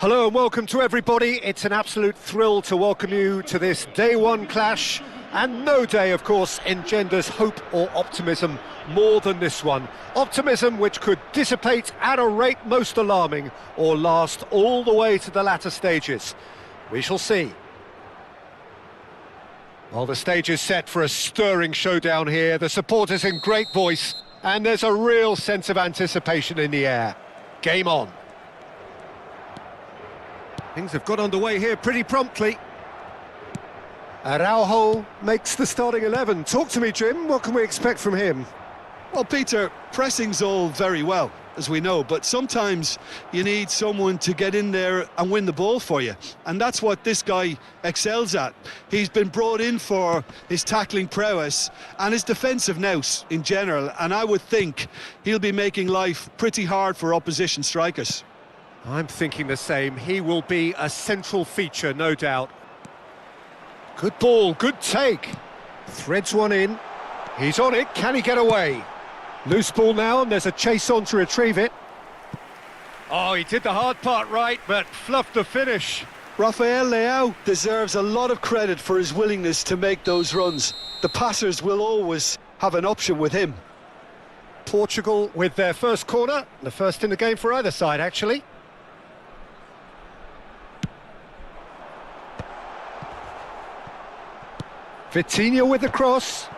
Hello and welcome to everybody. It's an absolute thrill to welcome you to this day one clash, and no day, of course, engenders hope or optimism more than this one. Optimism which could dissipate at a rate most alarming or last all the way to the latter stages. We shall see. Well, the stage is set for a stirring showdown here. The supporters in great voice, and there's a real sense of anticipation in the air. Game on. Things have got underway here pretty promptly. Araujo makes the starting 11. Talk to me, Jim. What can we expect from him? Well, Peter, pressing's all very well, as we know, but sometimes you need someone to get in there and win the ball for you. And that's what this guy excels at. He's been brought in for his tackling prowess and his defensive nous in general, and I would think he'll be making life pretty hard for opposition strikers. I'm thinking the same. He will be a central feature, no doubt. Good ball, good take. Threads one in. He's on it, can he get away? Loose ball now, and there's a chase on to retrieve it. Oh, he did the hard part right, but fluffed the finish. Rafael Leao deserves a lot of credit for his willingness to make those runs. The passers will always have an option with him. Portugal with their first corner, the first in the game for either side, actually. Vitinha with the cross.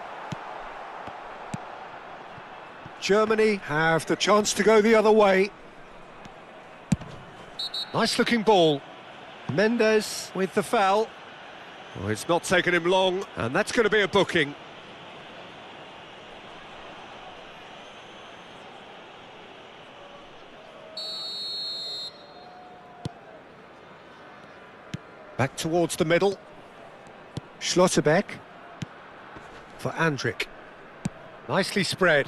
Germany have the chance to go the other way. Nice looking ball. Mendes with the foul. Oh, it's not taken him long, and that's going to be a booking. Back towards the middle. Schlotterbeck for Andrik. Nicely spread.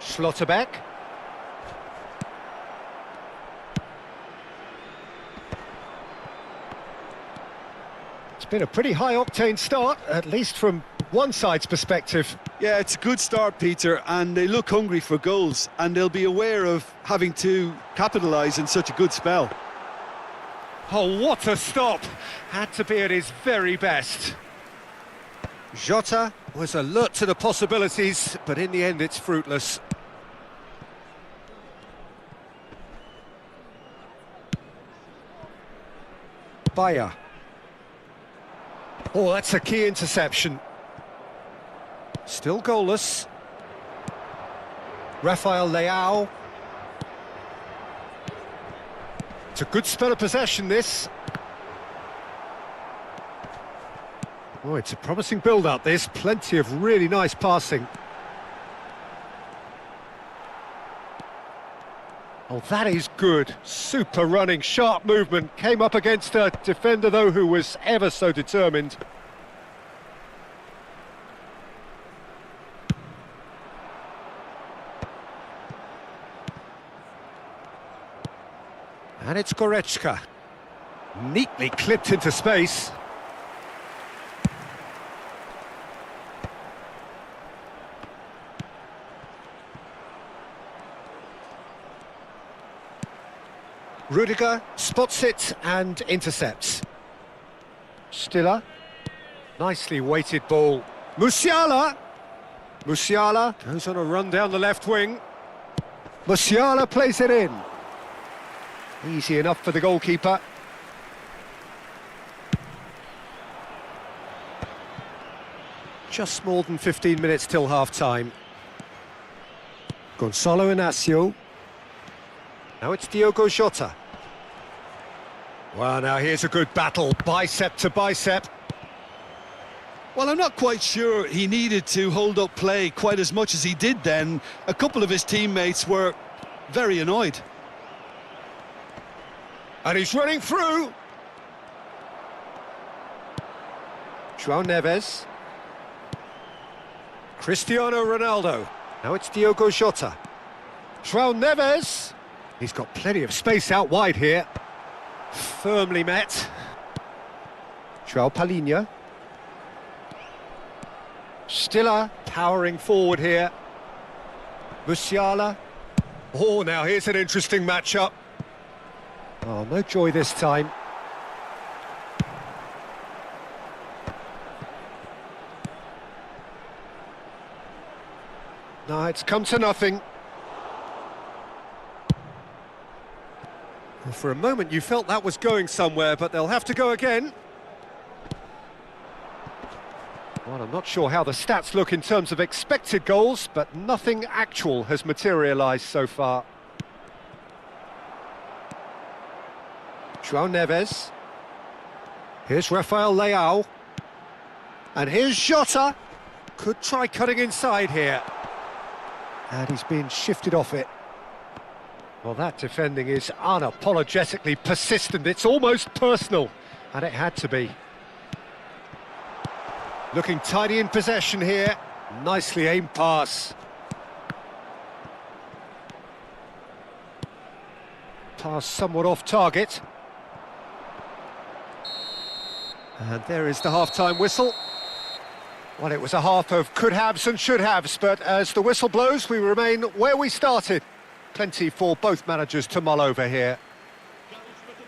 Schlotterbeck. It's been a pretty high-octane start, at least from one side's perspective. Yeah, it's a good start, Peter, and they look hungry for goals, and they'll be aware of having to capitalise in such a good spell. Oh, what a stop! Had to be at his very best. Jota was alert to the possibilities, but in the end it's fruitless. Bayer. Oh, that's a key interception. Still goalless. Rafael Leao. It's a good spell of possession, this. Oh, it's a promising build-up, this. Plenty of really nice passing. Oh, that is good. Super running, sharp movement. Came up against a defender, though, who was ever so determined. And it's Goretzka. Neatly clipped into space. Rudiger spots it and intercepts. Stiller. Nicely weighted ball. Musiala. Musiala goes on a run down the left wing. Musiala plays it in. Easy enough for the goalkeeper. Just more than 15 minutes till half-time. Gonzalo Inacio. Now it's Diogo Jota. Well, now here's a good battle, bicep to bicep. Well, I'm not quite sure he needed to hold up play quite as much as he did then. A couple of his teammates were very annoyed. And he's running through. João Neves. Cristiano Ronaldo. Now it's Diogo Jota. João Neves. He's got plenty of space out wide here. Firmly met. João Palhinha. Stiller powering forward here. Musiala. Oh, now here's an interesting matchup. Oh, no joy this time. No, it's come to nothing. Well, for a moment you felt that was going somewhere, but they'll have to go again. Well, I'm not sure how the stats look in terms of expected goals, but nothing actual has materialised so far. João Neves. Here's Rafael Leao. And here's Jota. Could try cutting inside here. And he's been shifted off it. Well, that defending is unapologetically persistent. It's almost personal. And it had to be. Looking tidy in possession here. Nicely aimed pass. Pass somewhat off target. And there is the half-time whistle. Well, it was a half of could-haves and should-haves, but as the whistle blows, we remain where we started. Plenty for both managers to mull over here.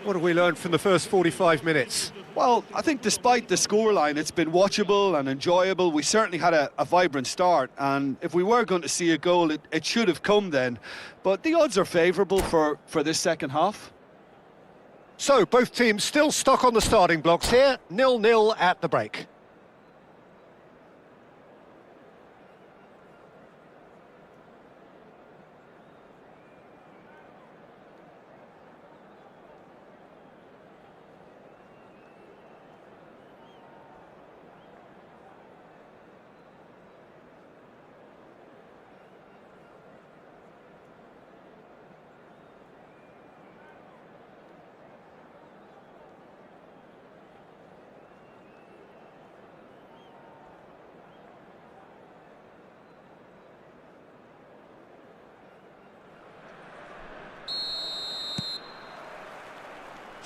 What have we learned from the first 45 minutes? Well, I think despite the scoreline, it's been watchable and enjoyable. We certainly had a vibrant start, and if we were going to see a goal, it should have come then. But the odds are favourable for this second half. So, both teams still stuck on the starting blocks here, 0-0 at the break.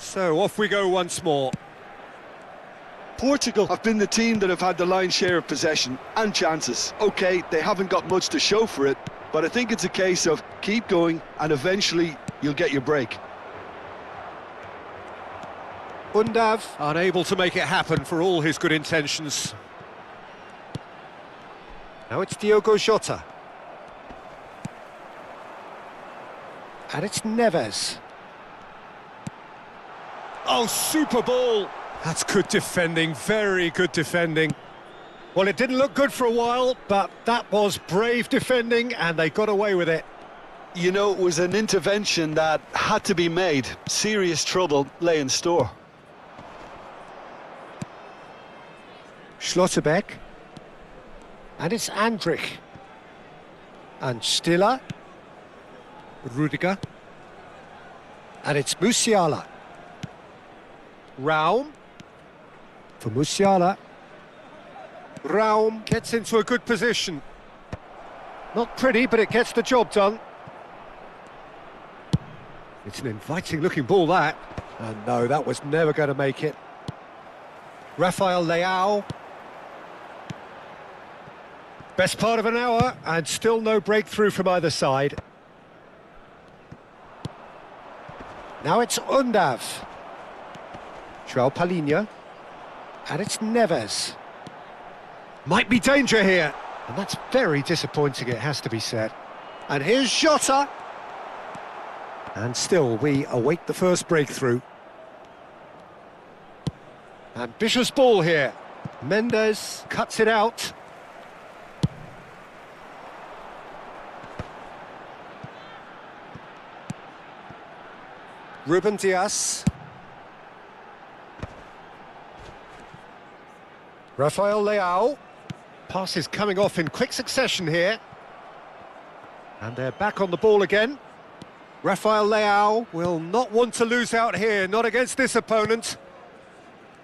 So off we go once more. Portugal have been the team that have had the lion's share of possession and chances. OK, they haven't got much to show for it, but I think it's a case of keep going and eventually you'll get your break. Undav unable to make it happen for all his good intentions. Now it's Diogo Jota. And it's Neves. Oh, super ball! That's good defending, very good defending. Well, it didn't look good for a while, but that was brave defending, and they got away with it. You know, it was an intervention that had to be made. Serious trouble lay in store. Schlotterbeck. And it's Andrich. And Stiller. Rudiger. And it's Musiala. Raum. For Musiala. Raum gets into a good position. Not pretty, but it gets the job done. It's an inviting looking ball, that. And no, that was never going to make it. Rafael Leao. Best part of an hour, and still no breakthrough from either side. Now it's Undav. João Palhinha. And it's Neves. Might be danger here. And that's very disappointing, it has to be said. And here's Jota. And still, we await the first breakthrough. Ambitious ball here. Mendes cuts it out. Ruben Dias. Rafael Leao. Passes coming off in quick succession here. And they're back on the ball again. Rafael Leao will not want to lose out here, not against this opponent.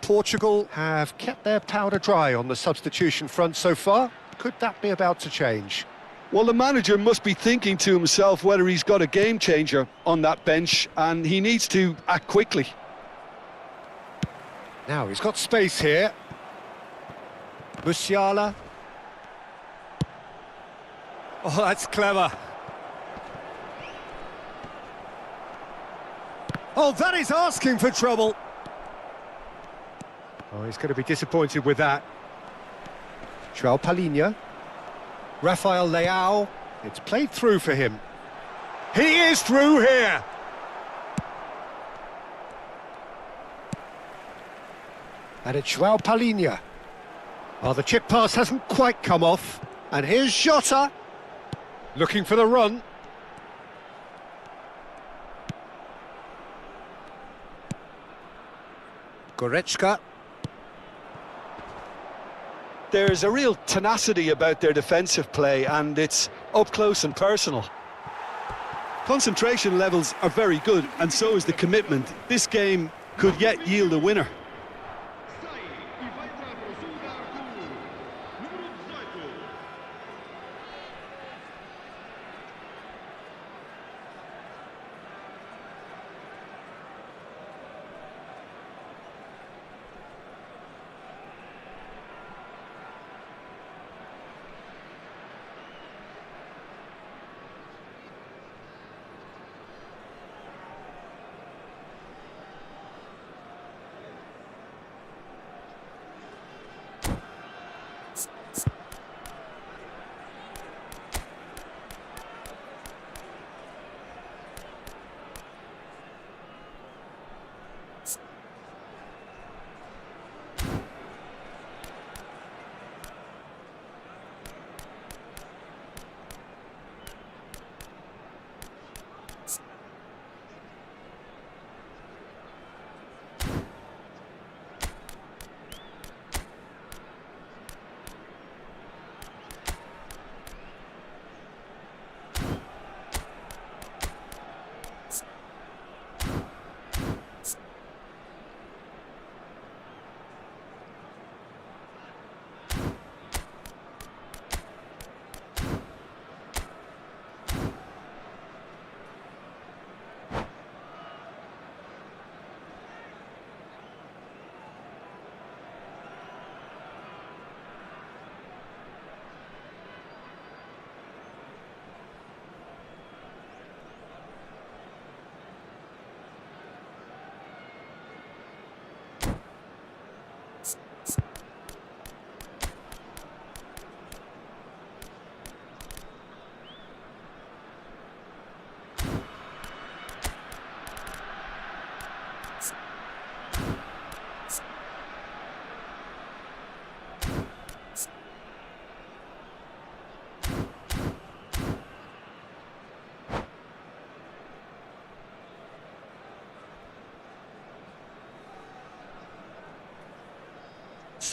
Portugal have kept their powder dry on the substitution front so far. Could that be about to change? Well, the manager must be thinking to himself whether he's got a game changer on that bench, and he needs to act quickly. Now he's got space here. Musiala. Oh, that's clever. Oh, that is asking for trouble. Oh, he's going to be disappointed with that. João Palhinha. Rafael Leao. It's played through for him. He is through here. And it's João Palhinha. Oh, the chip pass hasn't quite come off. And here's Jota. Looking for the run. Goretzka. There's a real tenacity about their defensive play, and it's up close and personal. Concentration levels are very good, and so is the commitment. This game could yet yield a winner.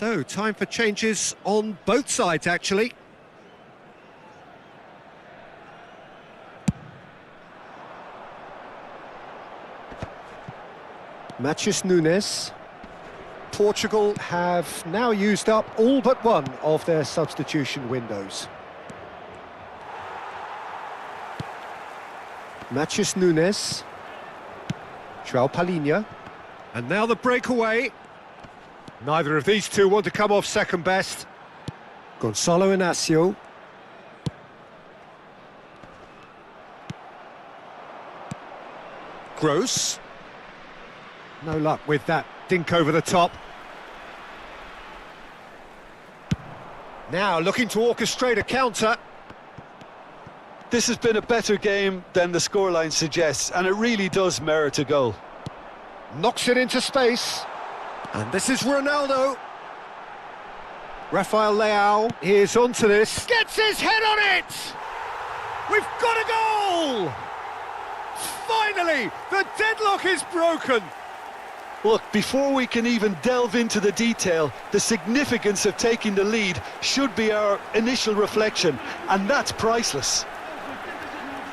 So, time for changes on both sides, actually. Matheus Nunes. Portugal have now used up all but one of their substitution windows. Matheus Nunes. João Palhinha. And now the breakaway. Neither of these two want to come off second best. Gonçalo Inácio. Gross. No luck with that dink over the top. Now looking to orchestrate a counter. This has been a better game than the scoreline suggests, and it really does merit a goal. Knocks it into space. And this is Ronaldo. Rafael Leao is onto this. Gets his head on it! We've got a goal! Finally, the deadlock is broken. Look, before we can even delve into the detail, the significance of taking the lead should be our initial reflection, and that's priceless.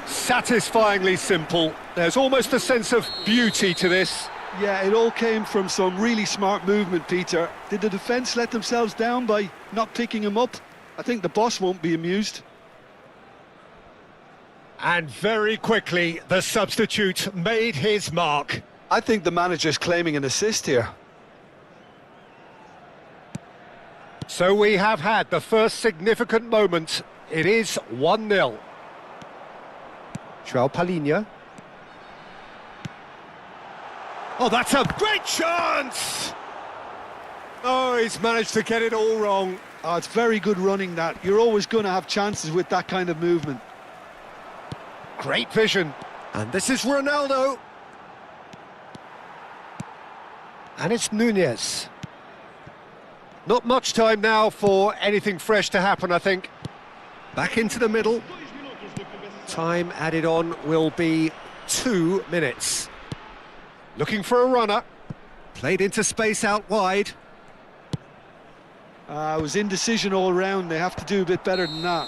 Satisfyingly simple. There's almost a sense of beauty to this. Yeah, it all came from some really smart movement, Peter. Did the defence let themselves down by not picking him up? I think the boss won't be amused. And very quickly, the substitute made his mark. I think the manager's claiming an assist here. So we have had the first significant moment. It is 1-0. João Palhinha. Oh, that's a great chance! Oh, he's managed to get it all wrong. Oh, it's very good running that. You're always going to have chances with that kind of movement. Great vision. And this is Ronaldo. And it's Nunez. Not much time now for anything fresh to happen, I think. Back into the middle. Time added on will be 2 minutes. Looking for a runner. Played into space out wide. It was indecision all round. They have to do a bit better than that.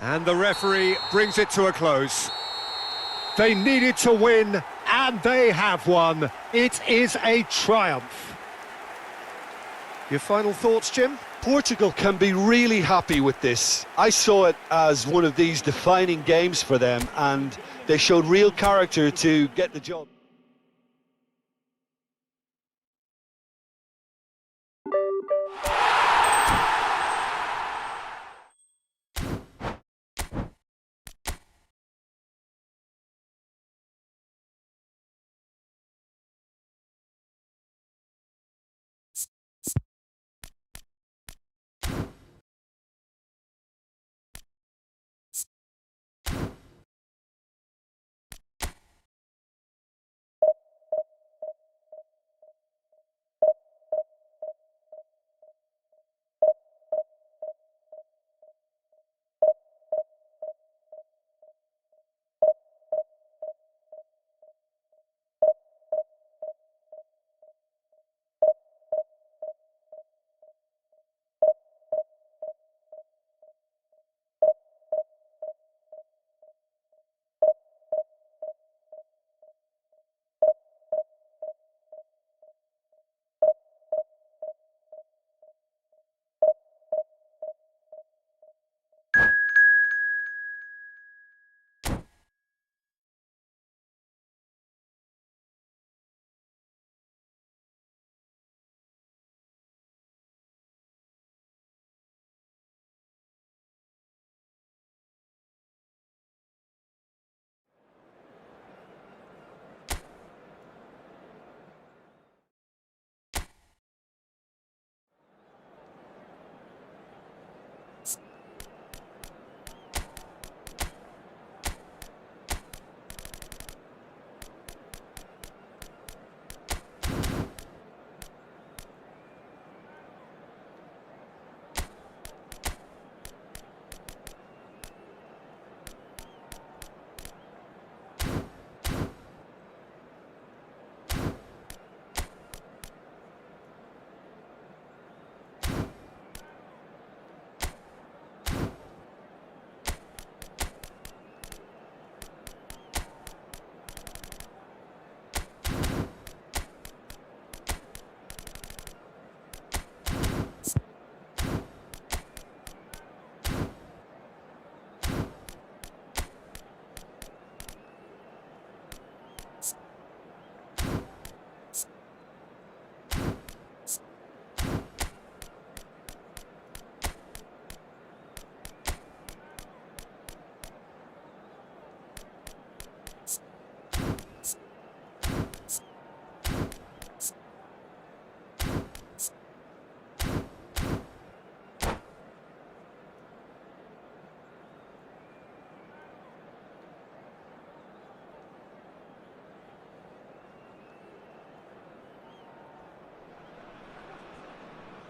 And the referee brings it to a close. They needed to win, and they have won. It is a triumph. Your final thoughts, Jim? Portugal can be really happy with this. I saw it as one of these defining games for them, and they showed real character to get the job.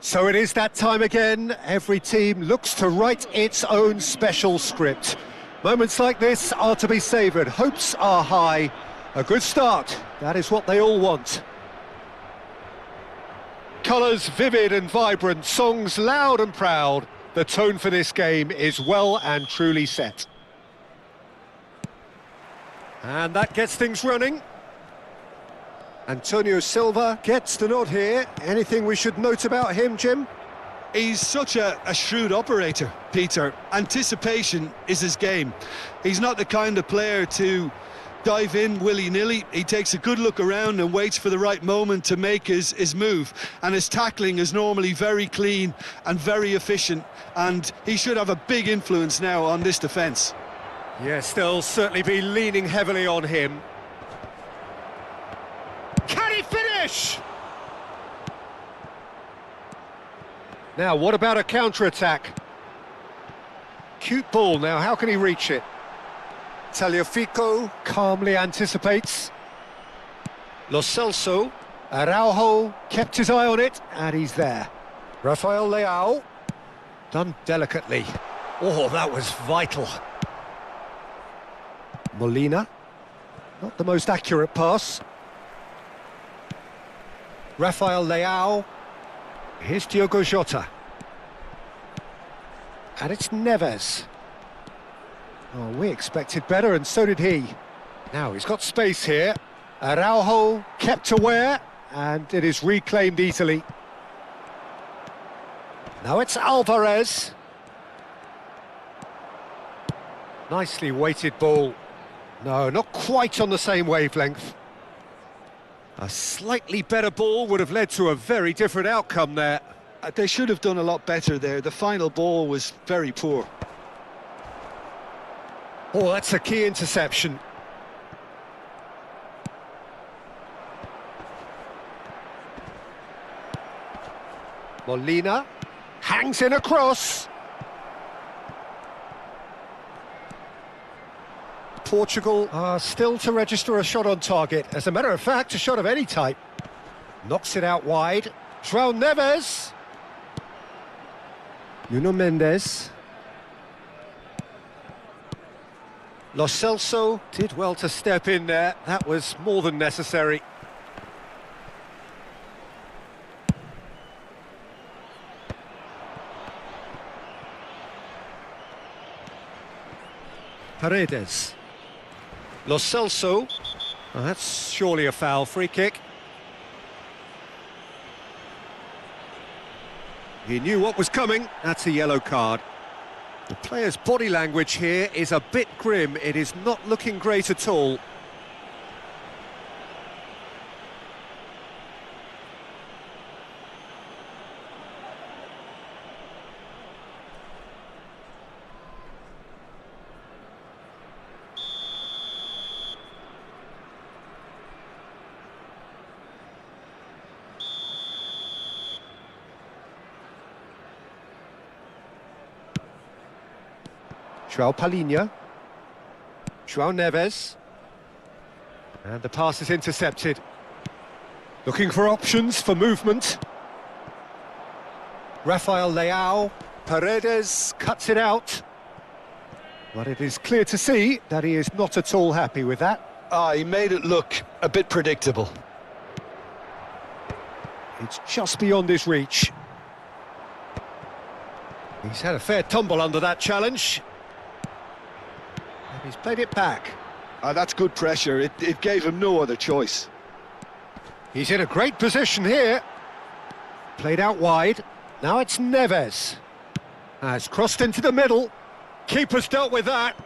So it is that time again. Every team looks to write its own special script. Moments like this are to be savoured. Hopes are high. A good start. That is what they all want. Colours vivid and vibrant, songs loud and proud. The tone for this game is well and truly set. And that gets things running. Antonio Silva gets the nod here. Anything we should note about him, Jim? He's such a shrewd operator, Peter. Anticipation is his game. He's not the kind of player to dive in willy-nilly. He takes a good look around and waits for the right moment to make his move. And his tackling is normally very clean and very efficient. And he should have a big influence now on this defence. Yes, they'll certainly be leaning heavily on him. Can he fresh. Now, what about a counter-attack? Cute ball now, how can he reach it? Tagliafico calmly anticipates. Lo Celso, Araujo kept his eye on it, and he's there. Rafael Leao, done delicately. Oh, that was vital. Molina, not the most accurate pass. Rafael Leao, here's Diogo Jota. And it's Neves. Oh, we expected better, and so did he. Now he's got space here. Araujo kept aware, and it is reclaimed easily. Now it's Alvarez. Nicely weighted ball. No, not quite on the same wavelength. A slightly better ball would have led to a very different outcome there. They should have done a lot better there. The final ball was very poor. Oh, that's a key interception. Molina hangs in a cross. Portugal are still to register a shot on target. As a matter of fact, a shot of any type. Knocks it out wide. João Neves. Nuno Mendes. Lo Celso did well to step in there. That was more than necessary. Paredes. Lo Celso. Oh, that's surely a foul. Free kick. He knew what was coming. That's a yellow card. The player's body language here is a bit grim. It is not looking great at all. João Palhinha. João Neves. And the pass is intercepted. Looking for options for movement. Rafael Leao. Paredes cuts it out. But it is clear to see that he is not at all happy with that. He made it look a bit predictable. It's just beyond his reach. He's had a fair tumble under that challenge. He's played it back. That's good pressure. It gave him no other choice. He's in a great position here. Played out wide. Now it's Neves. Has crossed into the middle. Keeper's dealt with that.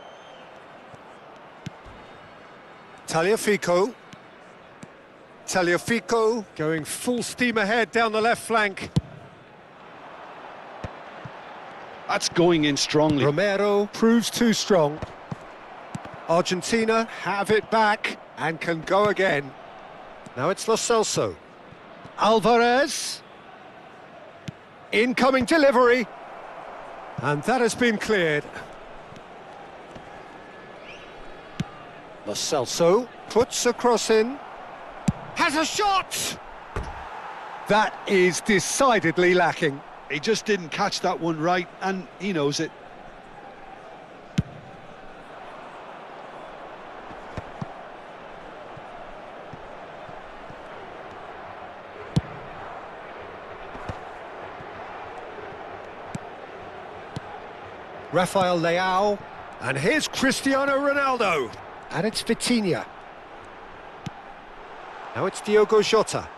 Tagliafico. Tagliafico going full steam ahead down the left flank. That's going in strongly. Romero proves too strong. Argentina have it back and can go again. Now it's Lo Celso. Alvarez. Incoming delivery. And that has been cleared. Lo Celso puts a cross in. Has a shot! That is decidedly lacking. He just didn't catch that one right, and he knows it. Rafael Leao, and here's Cristiano Ronaldo, and it's Vitinha. Now it's Diogo Jota,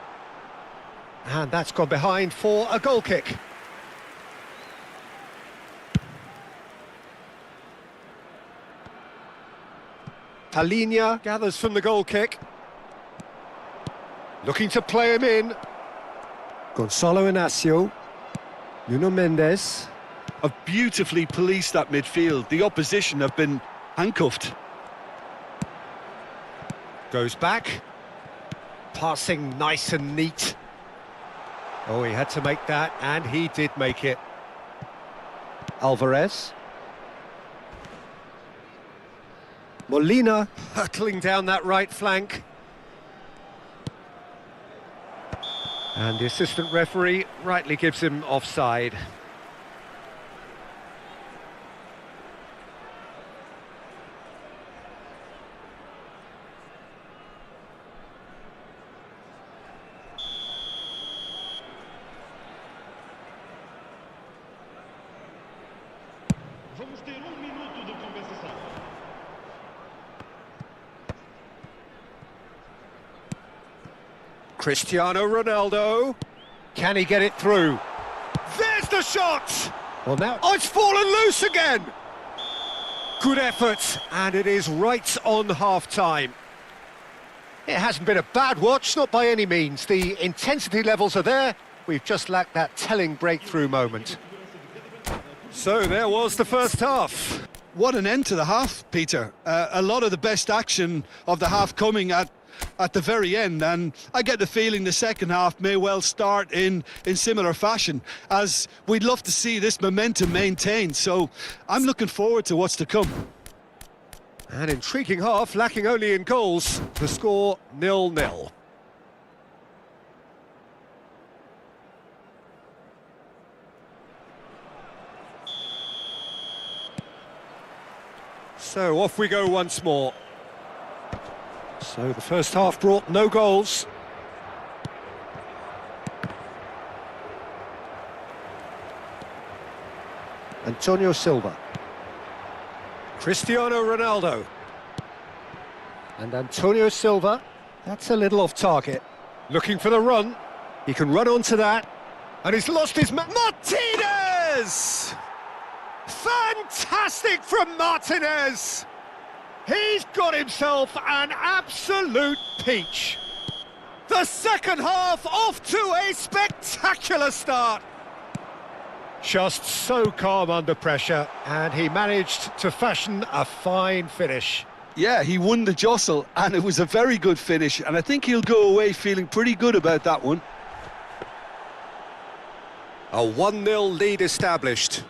and that's gone behind for a goal kick. Palhinha gathers from the goal kick, looking to play him in. Gonzalo Inacio, Nuno Mendes. Have beautifully policed that midfield. The opposition have been handcuffed. Goes back. Passing nice and neat. Oh, he had to make that, and he did make it. Alvarez. Molina hurtling down that right flank. And the assistant referee rightly gives him offside. Vamos ter minuto de compensação. Cristiano Ronaldo. Can he get it through? There's the shot! Well, now... Oh, it's fallen loose again! Good effort, and it is right on half-time. It hasn't been a bad watch, not by any means. The intensity levels are there. We've just lacked that telling breakthrough moment. So there was the first half. What an end to the half, Peter. A lot of the best action of the half coming at the very end, and I get the feeling the second half may well start in similar fashion, as we'd love to see this momentum maintained. So I'm looking forward to what's to come. An intriguing half, lacking only in goals. The score 0-0. So off we go once more. So the first half brought no goals. Antonio Silva. Cristiano Ronaldo. And Antonio Silva. That's a little off target. Looking for the run. He can run onto that. And he's lost his... Martinez! Fantastic from Martinez! He's got himself an absolute peach. The second half off to a spectacular start. Just so calm under pressure, and he managed to fashion a fine finish. Yeah, he won the jostle, and it was a very good finish, and I think he'll go away feeling pretty good about that one. A 1-0 lead established.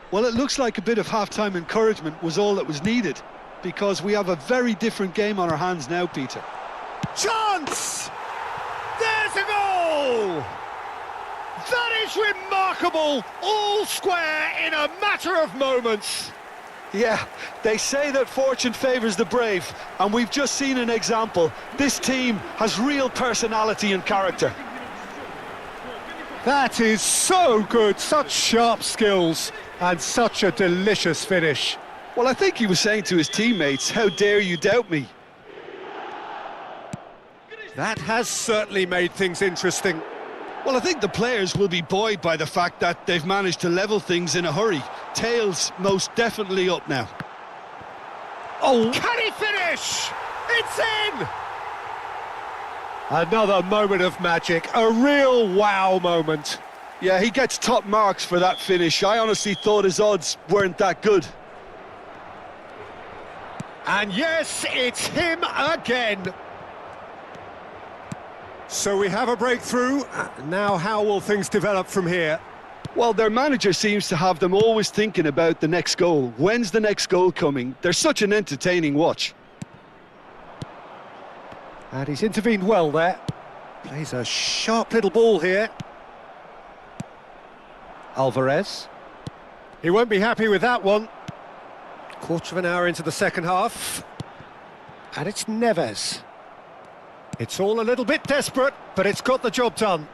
Well, it looks like a bit of half-time encouragement was all that was needed, because we have a very different game on our hands now, Peter. Chance! There's a goal! That is remarkable! All square in a matter of moments. Yeah, they say that fortune favours the brave, and we've just seen an example. This team has real personality and character. That is so good, such sharp skills, and such a delicious finish. Well, I think he was saying to his teammates, how dare you doubt me? That has certainly made things interesting. Well, I think the players will be buoyed by the fact that they've managed to level things in a hurry. Tails most definitely up now. Oh, can he finish? It's in! Another moment of magic, a real wow moment. Yeah, he gets top marks for that finish. I honestly thought his odds weren't that good. And yes, it's him again. So we have a breakthrough. Now how will things develop from here? Well, their manager seems to have them always thinking about the next goal. When's the next goal coming? They're such an entertaining watch. And he's intervened well there. Plays a sharp little ball here. Alvarez. He won't be happy with that one. Quarter of an hour into the second half. And it's Neves. It's all a little bit desperate, but it's got the job done.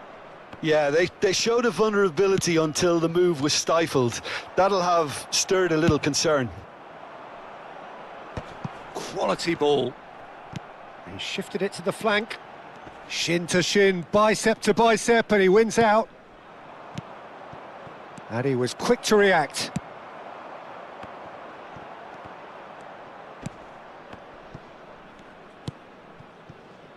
Yeah, they showed a vulnerability until the move was stifled. That'll have stirred a little concern. Quality ball. He shifted it to the flank. Shin to shin, bicep to bicep, and he wins out. And he was quick to react.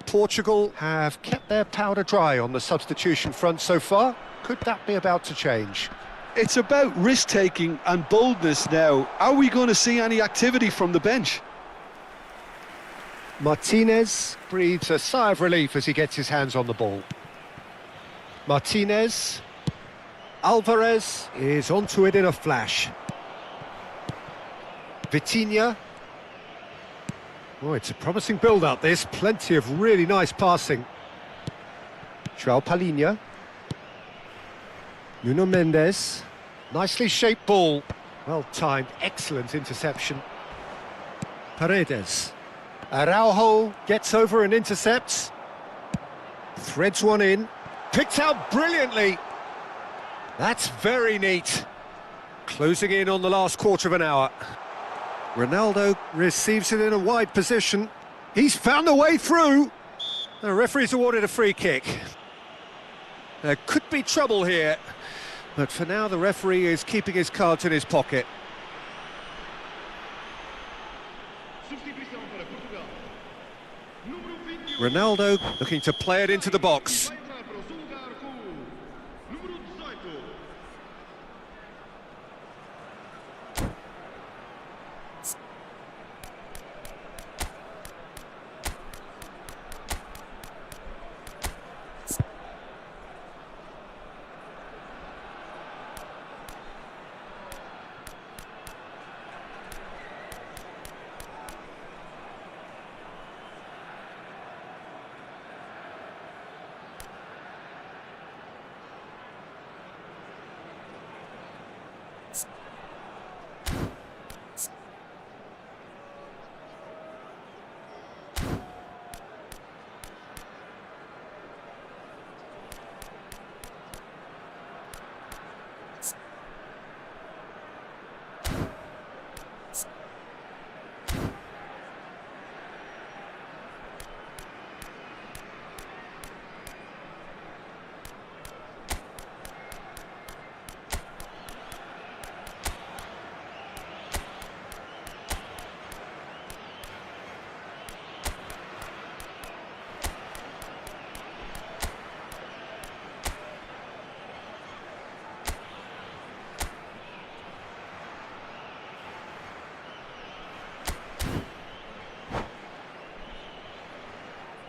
Portugal have kept their powder dry on the substitution front so far. Could that be about to change? It's about risk-taking and boldness now. Are we going to see any activity from the bench? Martinez breathes a sigh of relief as he gets his hands on the ball. Martinez. Alvarez is onto it in a flash. Vitinha. Oh, it's a promising build-up, this. Plenty of really nice passing. João Palhinha. Nuno Mendes. Nicely shaped ball. Well timed, excellent interception. Paredes. Araujo gets over and intercepts. Threads one in. Picked out brilliantly. That's very neat. Closing in on the last quarter of an hour. Ronaldo receives it in a wide position. He's found a way through. The referee's awarded a free kick. There could be trouble here, but for now the referee is keeping his cards in his pocket. Substituição para Portugal. Número 21. Ronaldo looking to play it into the box. Vai entrar para o seu lugar com o número 18.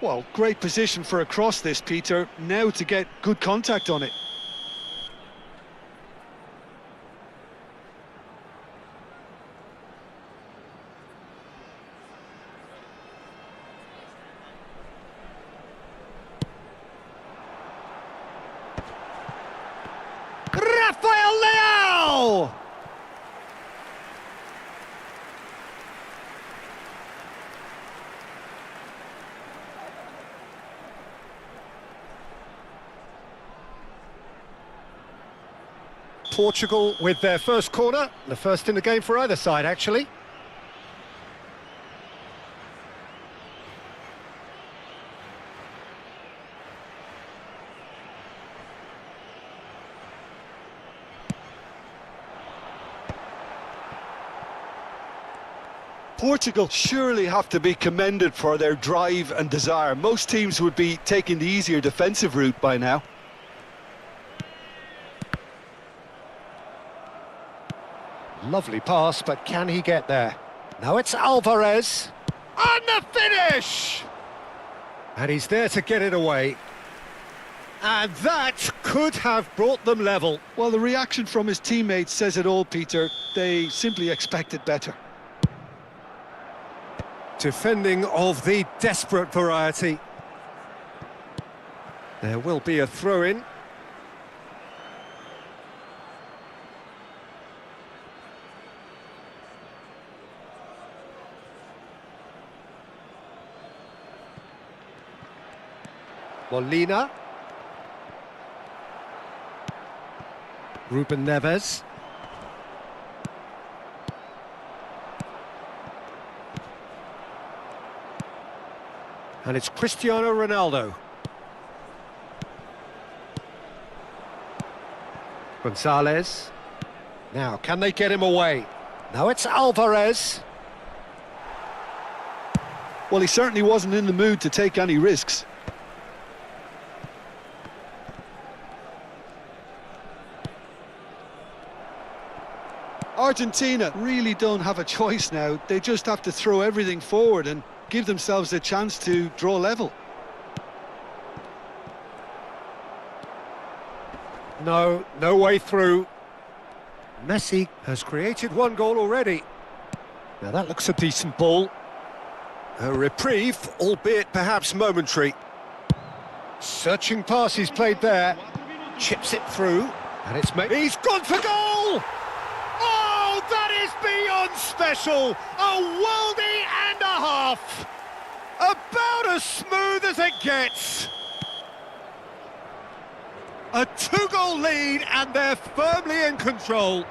Well, great position for a cross this, Peter. Now to get good contact on it. Rafael Leao! Portugal with their first corner, the first in the game for either side, actually. Portugal surely have to be commended for their drive and desire. Most teams would be taking the easier defensive route by now. Lovely pass, but can he get there? Now it's Alvarez. And the finish! And he's there to get it away. And that could have brought them level. Well, the reaction from his teammates says it all, Peter. They simply expected better. Defending of the desperate variety. There will be a throw-in. Molina. Ruben Neves. And it's Cristiano Ronaldo. Gonzalez. Now, can they get him away? Now it's Alvarez. Well, he certainly wasn't in the mood to take any risks. Argentina really don't have a choice now. They just have to throw everything forward and give themselves a chance to draw level. No way through. Messi has created one goal already. Now that looks a decent ball. A reprieve, albeit perhaps momentary. Searching pass he's played there. Chips it through, and it's made. He's gone for goal! Oh, that is beyond special! A worldie and a half! About as smooth as it gets! A 2-goal lead, and they're firmly in control.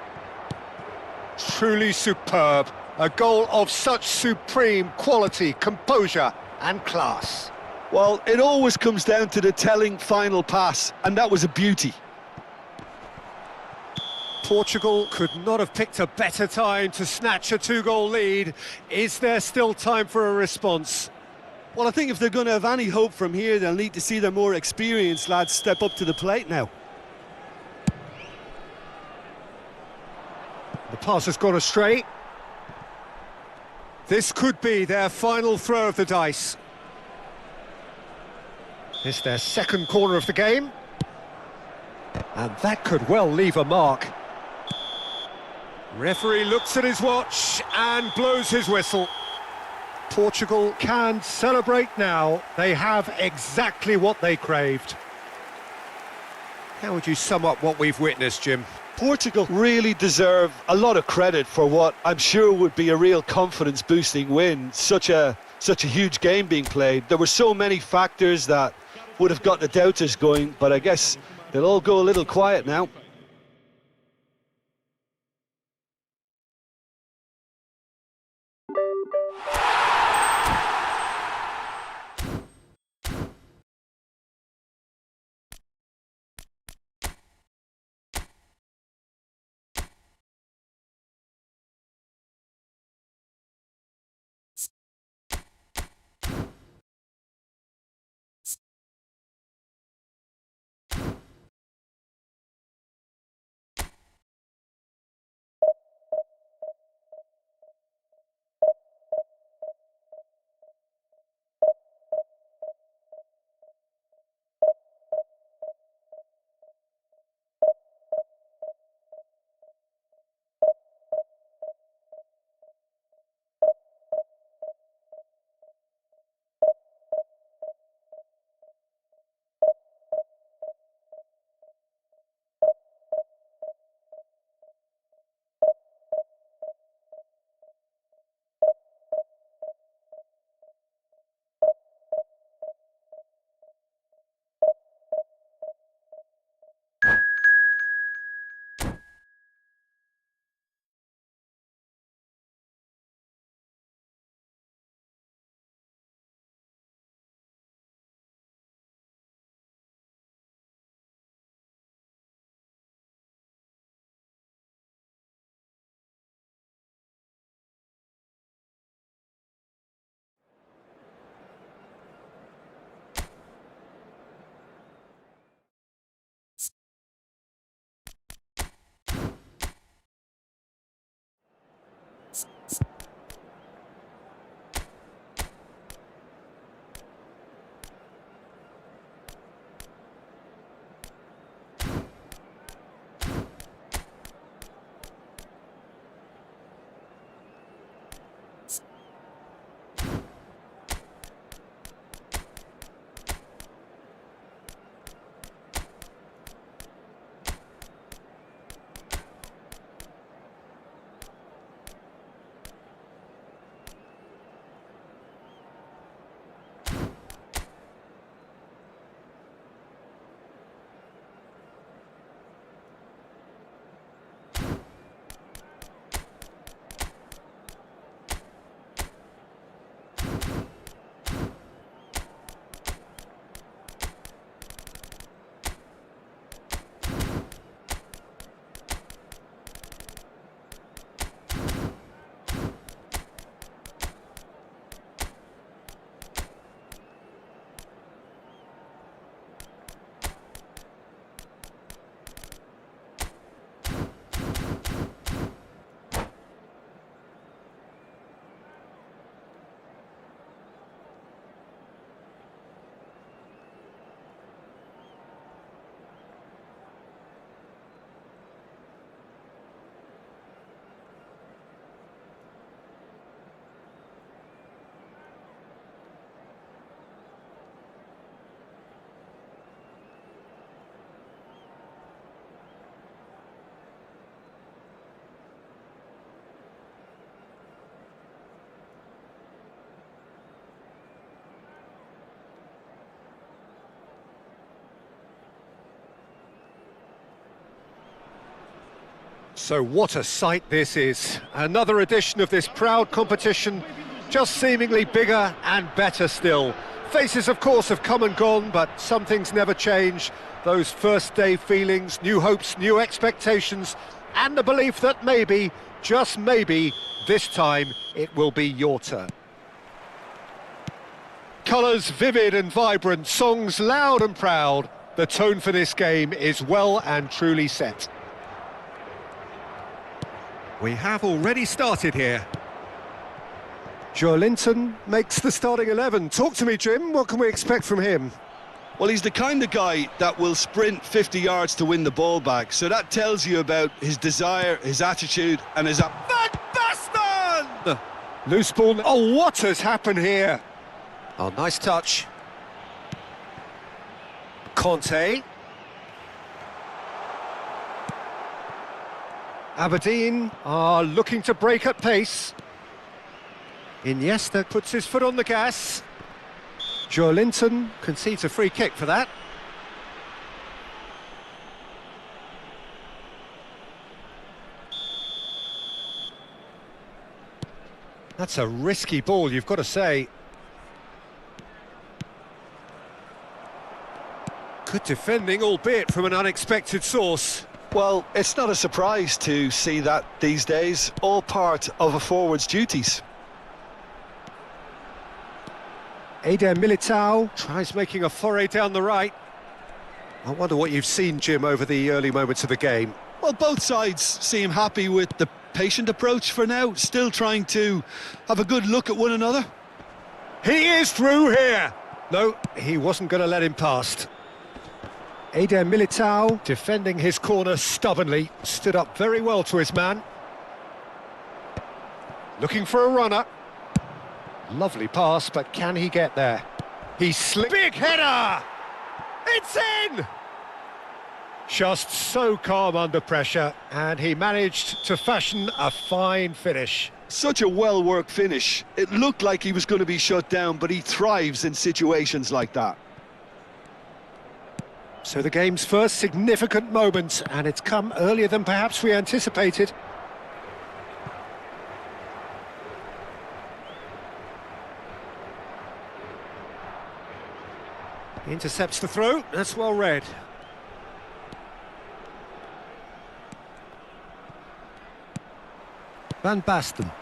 Truly superb. A goal of such supreme quality, composure and class. Well, it always comes down to the telling final pass, and that was a beauty. Portugal could not have picked a better time to snatch a 2-goal lead. Is there still time for a response? Well, I think if they're going to have any hope from here, they'll need to see their more experienced lads step up to the plate now. The pass has gone astray. This could be their final throw of the dice. It's their second corner of the game. And that could well leave a mark. Referee looks at his watch and blows his whistle. Portugal can celebrate now. They have exactly what they craved. How would you sum up what we've witnessed, Jim? Portugal really deserve a lot of credit for what I'm sure would be a real confidence-boosting win. Such a huge game being played. There were so many factors that would have got the doubters going, but I guess they'll all go a little quiet now. So what a sight this is. Another edition of this proud competition, just seemingly bigger and better still. Faces, of course, have come and gone, but some things never change. Those first day feelings, new hopes, new expectations, and the belief that maybe, just maybe, this time it will be your turn. Colours vivid and vibrant, songs loud and proud. The tone for this game is well and truly set. We have already started here. Joelinton makes the starting 11. Talk to me, Jim. What can we expect from him? Well, he's the kind of guy that will sprint 50 yards to win the ball back. So that tells you about his desire, his attitude, and his... Van Basten! Loose ball. Oh, what has happened here? Oh, nice touch. Conte. Aberdeen are looking to break at pace. Iniesta puts his foot on the gas. Joelinton concedes a free kick for that. That's a risky ball, you've got to say. Good defending, albeit from an unexpected source. Well, it's not a surprise to see that these days, all part of a forward's duties. Eder Militao tries making a foray down the right. I wonder what you've seen, Jim, over the early moments of the game. Well, both sides seem happy with the patient approach for now, still trying to have a good look at one another. He is through here! No, he wasn't going to let him past. Eder Militao, defending his corner stubbornly, stood up very well to his man. Looking for a runner. Lovely pass, but can he get there? He slipped. Big header! It's in! Just so calm under pressure, and he managed to fashion a fine finish. Such a well-worked finish. It looked like he was going to be shut down, but he thrives in situations like that. So the game's first significant moment, and it's come earlier than perhaps we anticipated. Intercepts the throw, that's well read. Van Basten.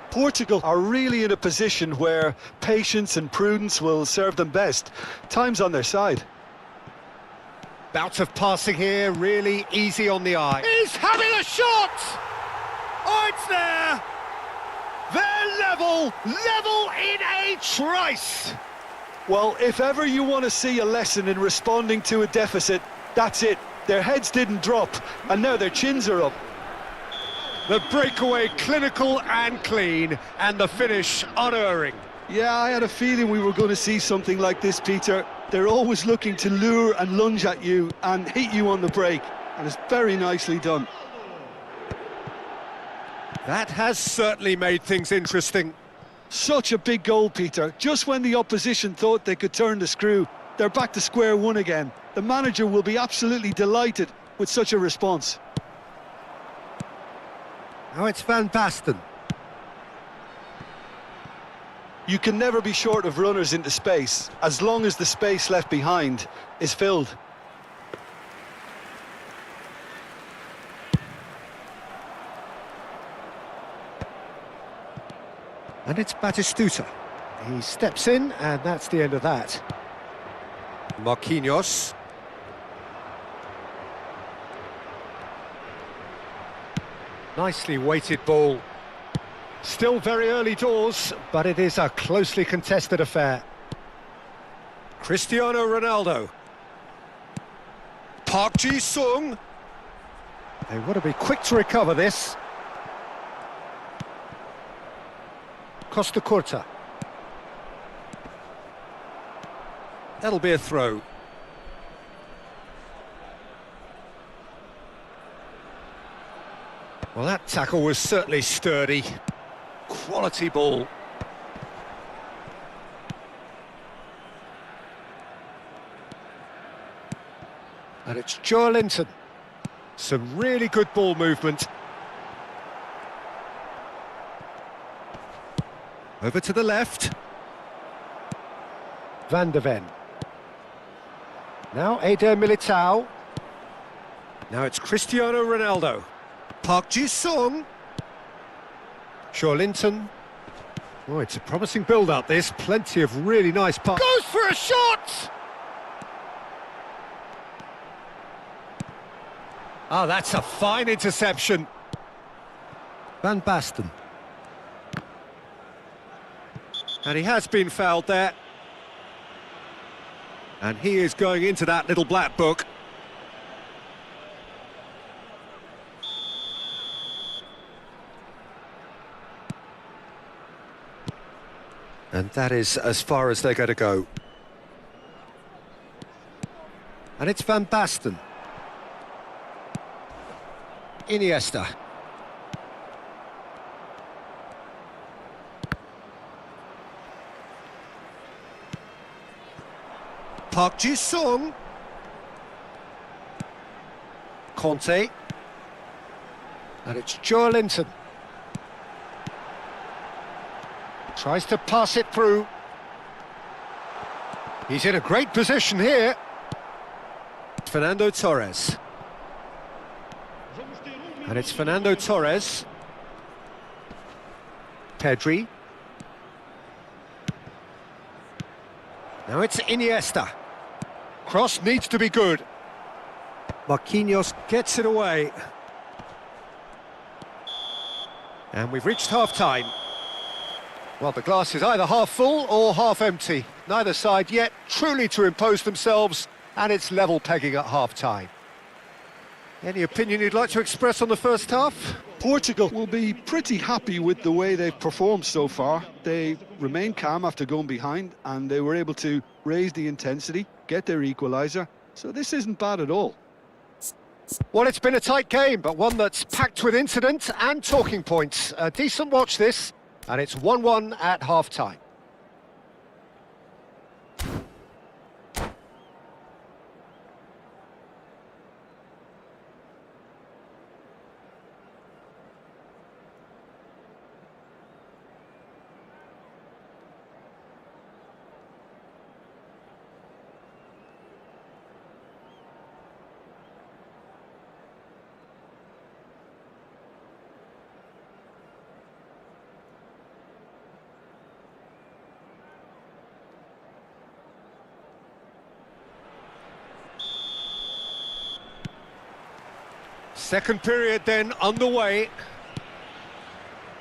Portugal are really in a position where patience and prudence will serve them best. Time's on their side. Bout of passing here, really easy on the eye. He's having a shot! Oh, it's there! They're level in a trice! Well, if ever you want to see a lesson in responding to a deficit, that's it. Their heads didn't drop, and now their chins are up. The breakaway clinical and clean, and the finish unerring. Yeah, I had a feeling we were going to see something like this, Peter. They're always looking to lure and lunge at you and hit you on the break, and it's very nicely done. That has certainly made things interesting. Such a big goal, Peter. Just when the opposition thought they could turn the screw, they're back to square one again. The manager will be absolutely delighted with such a response. Now it's Van Basten. You can never be short of runners into space, as long as the space left behind is filled. And it's Batistuta. He steps in, and that's the end of that. Marquinhos. Nicely weighted ball. Still very early doors, but it is a closely contested affair. Cristiano Ronaldo. Park Ji-sung. They want to be quick to recover this. Costa Curta. That'll be a throw. Well, that tackle was certainly sturdy. Quality ball. And it's Joelinton. Some really good ball movement. Over to the left. Van der Ven. Now Eder Militao. Now it's Cristiano Ronaldo. Park Ji-sung. Linton. Oh, it's a promising build-up, this. Plenty of really nice passes. Goes for a shot! Oh, that's a fine interception. Van Basten. And he has been fouled there. And he is going into that little black book. And that is as far as they're going to go. And it's Van Basten. Iniesta. Park Ji-sung. Conte. And it's Linton. Tries to pass it through. He's in a great position here. Fernando Torres. And it's Fernando Torres. Pedri. Now it's Iniesta. Cross needs to be good. Marquinhos gets it away. And we've reached half-time. Well, the glass is either half full or half empty. Neither side yet truly to impose themselves, and it's level pegging at half-time. Any opinion you'd like to express on the first half? Portugal will be pretty happy with the way they've performed so far. They remained calm after going behind, and they were able to raise the intensity, get their equaliser. So this isn't bad at all. Well, it's been a tight game, but one that's packed with incident and talking points. A decent watch this, and it's 1-1 at half-time. Second period then underway.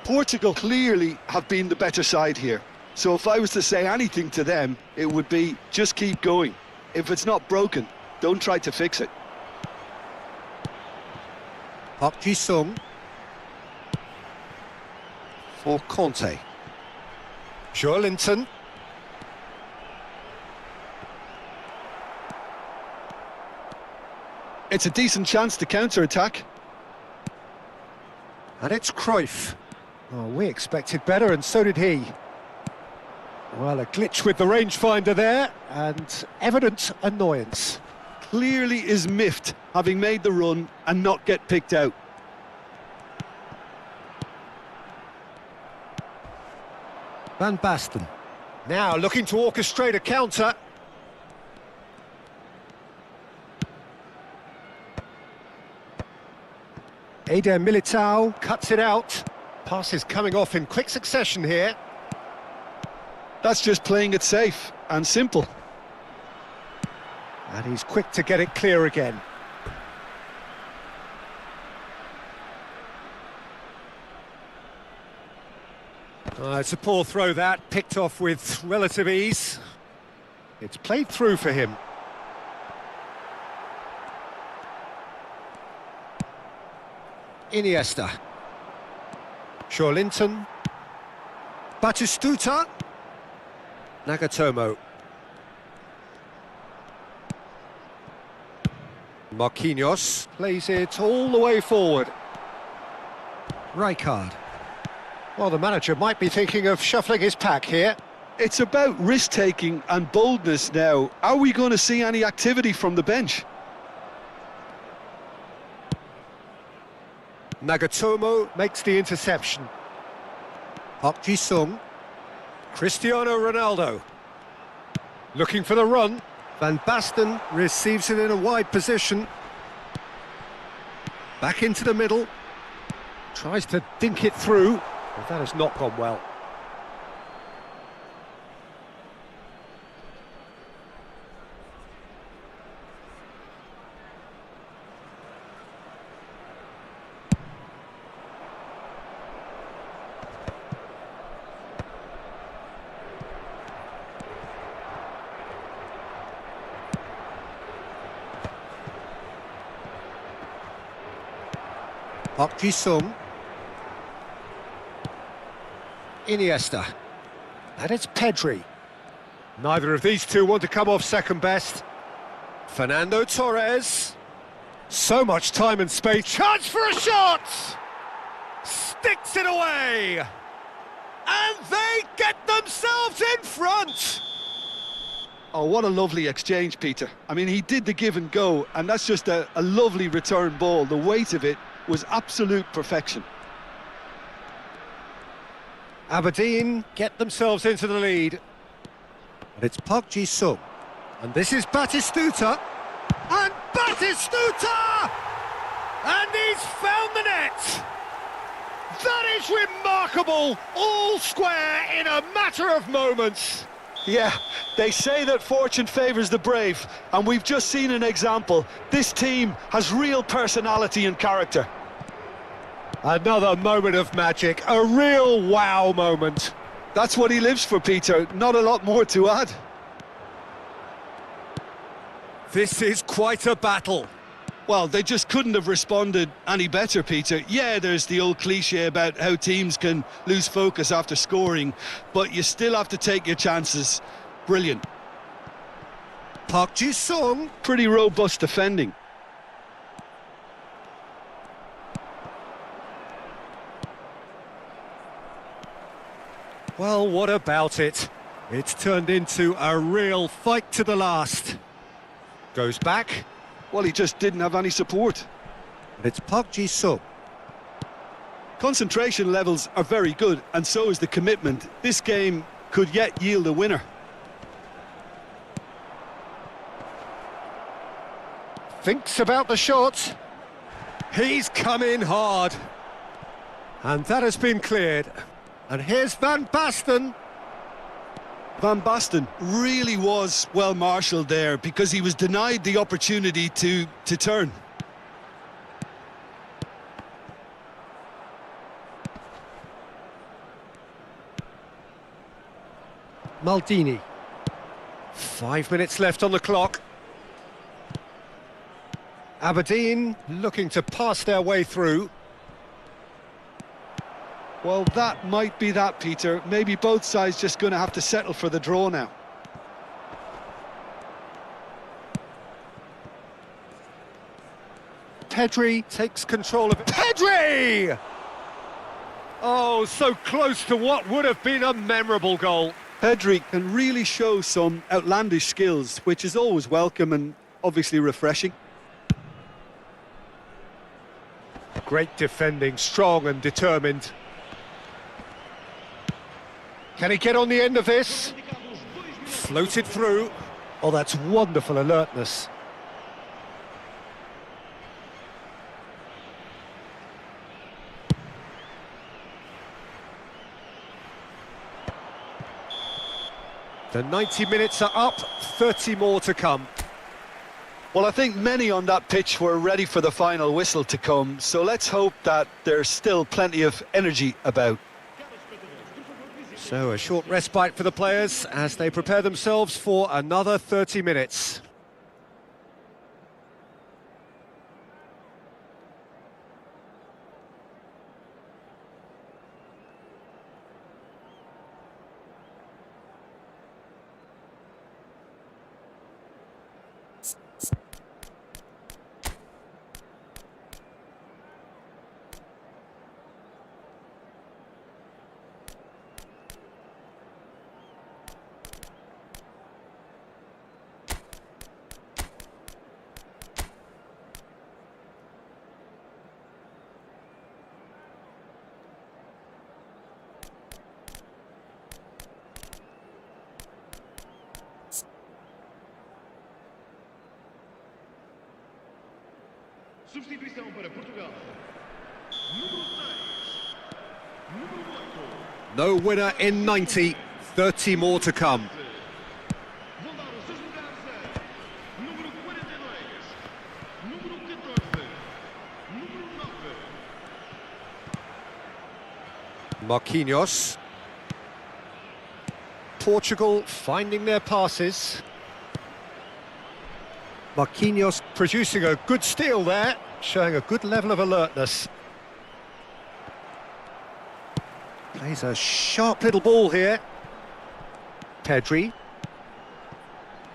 Portugal clearly have been the better side here. So if I was to say anything to them, it would be just keep going. If it's not broken, don't try to fix it. Park Ji-sung. For Conte. Linton. It's a decent chance to counter-attack. And it's Cruyff. Oh, we expected better, and so did he. Well, a glitch with the rangefinder there, and evident annoyance. Clearly is miffed, having made the run and not get picked out. Van Basten. Now looking to orchestrate a counter. Eder Militao cuts it out. Pass is coming off in quick succession here. That's just playing it safe and simple. And he's quick to get it clear again. It's a poor throw that, picked off with relative ease. It's played through for him. Iniesta. Linton. Batistuta. Nagatomo. Marquinhos plays it all the way forward. Rijkaard. Well, the manager might be thinking of shuffling his pack here. It's about risk-taking and boldness now. Are we going to see any activity from the bench? Nagatomo makes the interception. Park Ji-sung. Cristiano Ronaldo. Looking for the run. Van Basten receives it in a wide position. Back into the middle. Tries to dink it through, but that has not gone well. Park Ji-sung. Iniesta. And it's Pedri. Neither of these two want to come off second best. Fernando Torres. So much time and space. Chance for a shot! Sticks it away! And they get themselves in front! Oh, what a lovely exchange, Peter. I mean, he did the give and go, and that's just a lovely return ball. The weight of it was absolute perfection. Aberdeen get themselves into the lead. And it's Park Ji-sung. And this is Batistuta. And Batistuta! And he's found the net! That is remarkable! All square in a matter of moments. Yeah, they say that fortune favours the brave, and we've just seen an example. This team has real personality and character. Another moment of magic, a real wow moment. That's what he lives for, Peter. Not a lot more to add. This is quite a battle. Well, they just couldn't have responded any better, Peter. Yeah, there's the old cliche about how teams can lose focus after scoring, but you still have to take your chances. Brilliant. Park Ji-sung. Pretty robust defending. Well, what about it? It's turned into a real fight to the last. Goes back. Well, he just didn't have any support. And it's Park Ji-sung. Concentration levels are very good, and so is the commitment. This game could yet yield a winner. Thinks about the shot. He's come in hard. And that has been cleared. And here's Van Basten. Van Basten really was well marshalled there because he was denied the opportunity to turn. Maldini. 5 minutes left on the clock. Aberdeen looking to pass their way through. Well, that might be that, Peter. Maybe both sides just going to have to settle for the draw now. Pedri takes control of it. Pedri! Oh, so close to what would have been a memorable goal. Pedri can really show some outlandish skills, which is always welcome and obviously refreshing. Great defending, strong and determined. Can he get on the end of this? Floated through. Oh, that's wonderful alertness. The 90 minutes are up, 30 more to come. Well, I think many on that pitch were ready for the final whistle to come, so let's hope that there's still plenty of energy about. So a short respite for the players as they prepare themselves for another 30 minutes. Substituição para Portugal. Número 6. Número 8. No winner in 90, 30 more to come. Vão dar os seus lugares a número 42, número 14, número 9. Marquinhos. Portugal finding their passes. Marquinhos producing a good steal there, showing a good level of alertness. Plays a sharp little ball here. Pedri.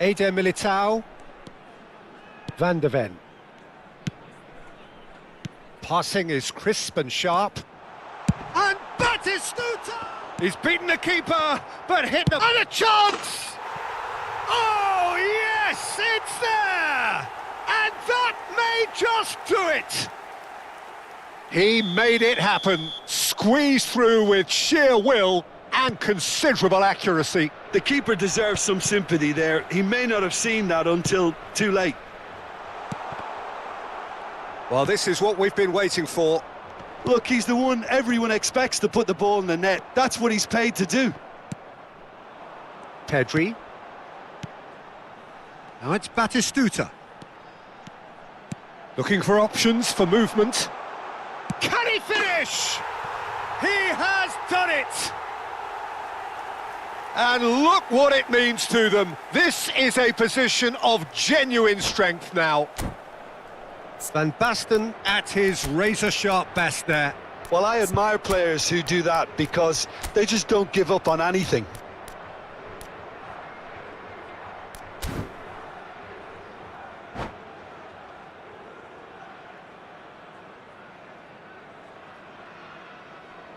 Eder Militao. Van de Ven. Passing is crisp and sharp. And Batistuta! He's beaten the keeper, but hit the... And a chance! Oh, yes, it's there! And that may just do it! He made it happen, squeezed through with sheer will and considerable accuracy. The keeper deserves some sympathy there. He may not have seen that until too late. Well, this is what we've been waiting for. Look, he's the one everyone expects to put the ball in the net. That's what he's paid to do. Pedri. Now it's Batistuta. Looking for options for movement. Can he finish? He has done it! And look what it means to them. This is a position of genuine strength now. Van Basten at his razor-sharp best there. Well, I admire players who do that because they just don't give up on anything.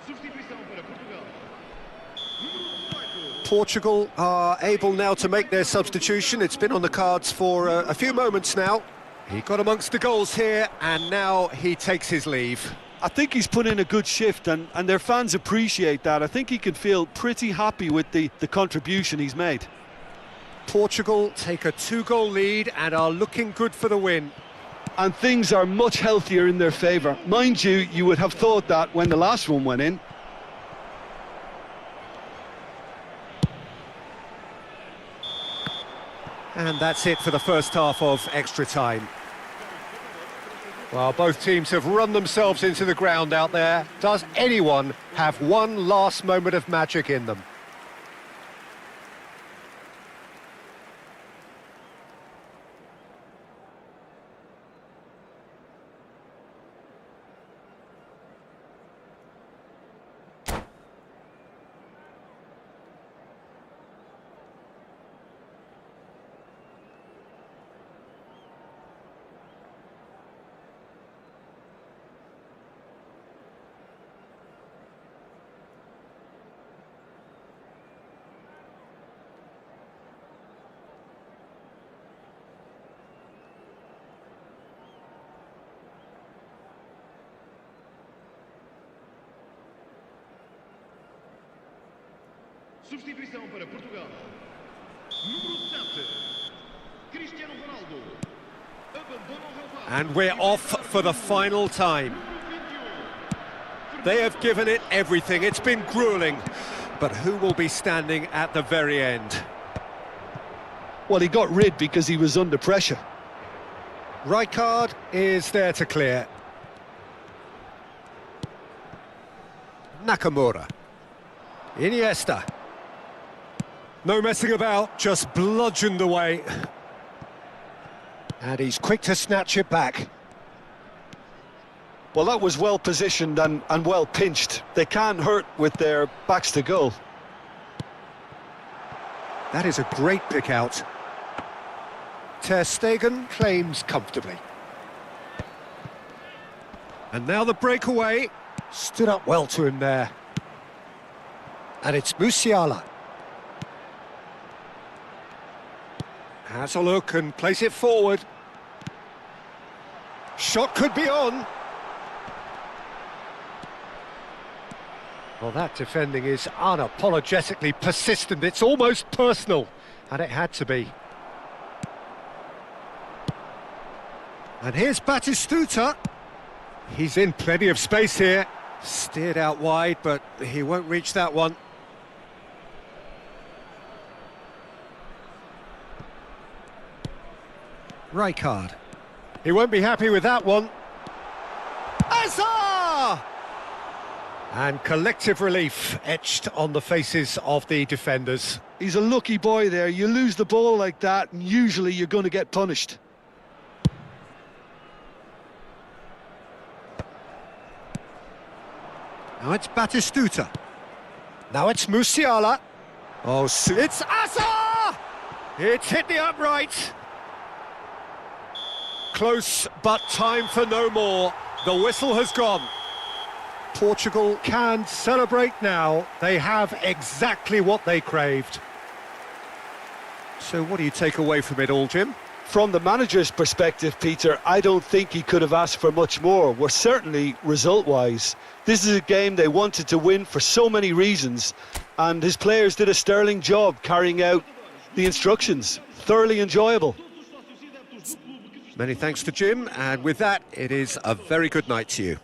Substituição para Portugal. Número 18. Portugal are able now to make their substitution. It's been on the cards for a few moments now. He got amongst the goals here, and now he takes his leave. I think he's put in a good shift, and their fans appreciate that. I think he can feel pretty happy with the contribution he's made. Portugal take a 2-goal lead and are looking good for the win. And things are much healthier in their favour. Mind you, you would have thought that when the last one went in. And that's it for the first half of extra time. Well, both teams have run themselves into the ground out there. Does anyone have one last moment of magic in them? Substituição para Portugal. Número 7. Cristiano Ronaldo. Abandona o relvado. And we're off for the final time. They have given it everything. It's been gruelling. But who will be standing at the very end? Well, he got rid because he was under pressure. Right card is there to clear. Nakamura. Iniesta. No messing about, just bludgeoned away. And he's quick to snatch it back. Well, that was well positioned and well pinched. They can't hurt with their backs to goal. That is a great pick out. Ter Stegen claims comfortably. And now the breakaway. Stood up well to him there. And it's Musiala. Has a look and plays it forward. Shot could be on. Well, that defending is unapologetically persistent. It's almost personal, and it had to be. And here's Batistuta. He's in plenty of space here. Steered out wide, but he won't reach that one. Rijkaard. He won't be happy with that one. Azar! And collective relief etched on the faces of the defenders. He's a lucky boy there. You lose the ball like that, and usually you're going to get punished. Now it's Batistuta. Now it's Musiala. Oh, it's Azar! It's hit the upright. Close, but time for no more. The whistle has gone. Portugal can celebrate now. They have exactly what they craved. So what do you take away from it all, Jim? From the manager's perspective, Peter, I don't think he could have asked for much more. Well, certainly result-wise. This is a game they wanted to win for so many reasons, and his players did a sterling job carrying out the instructions. Thoroughly enjoyable. Many thanks to Jim, and with that, it is a very good night to you.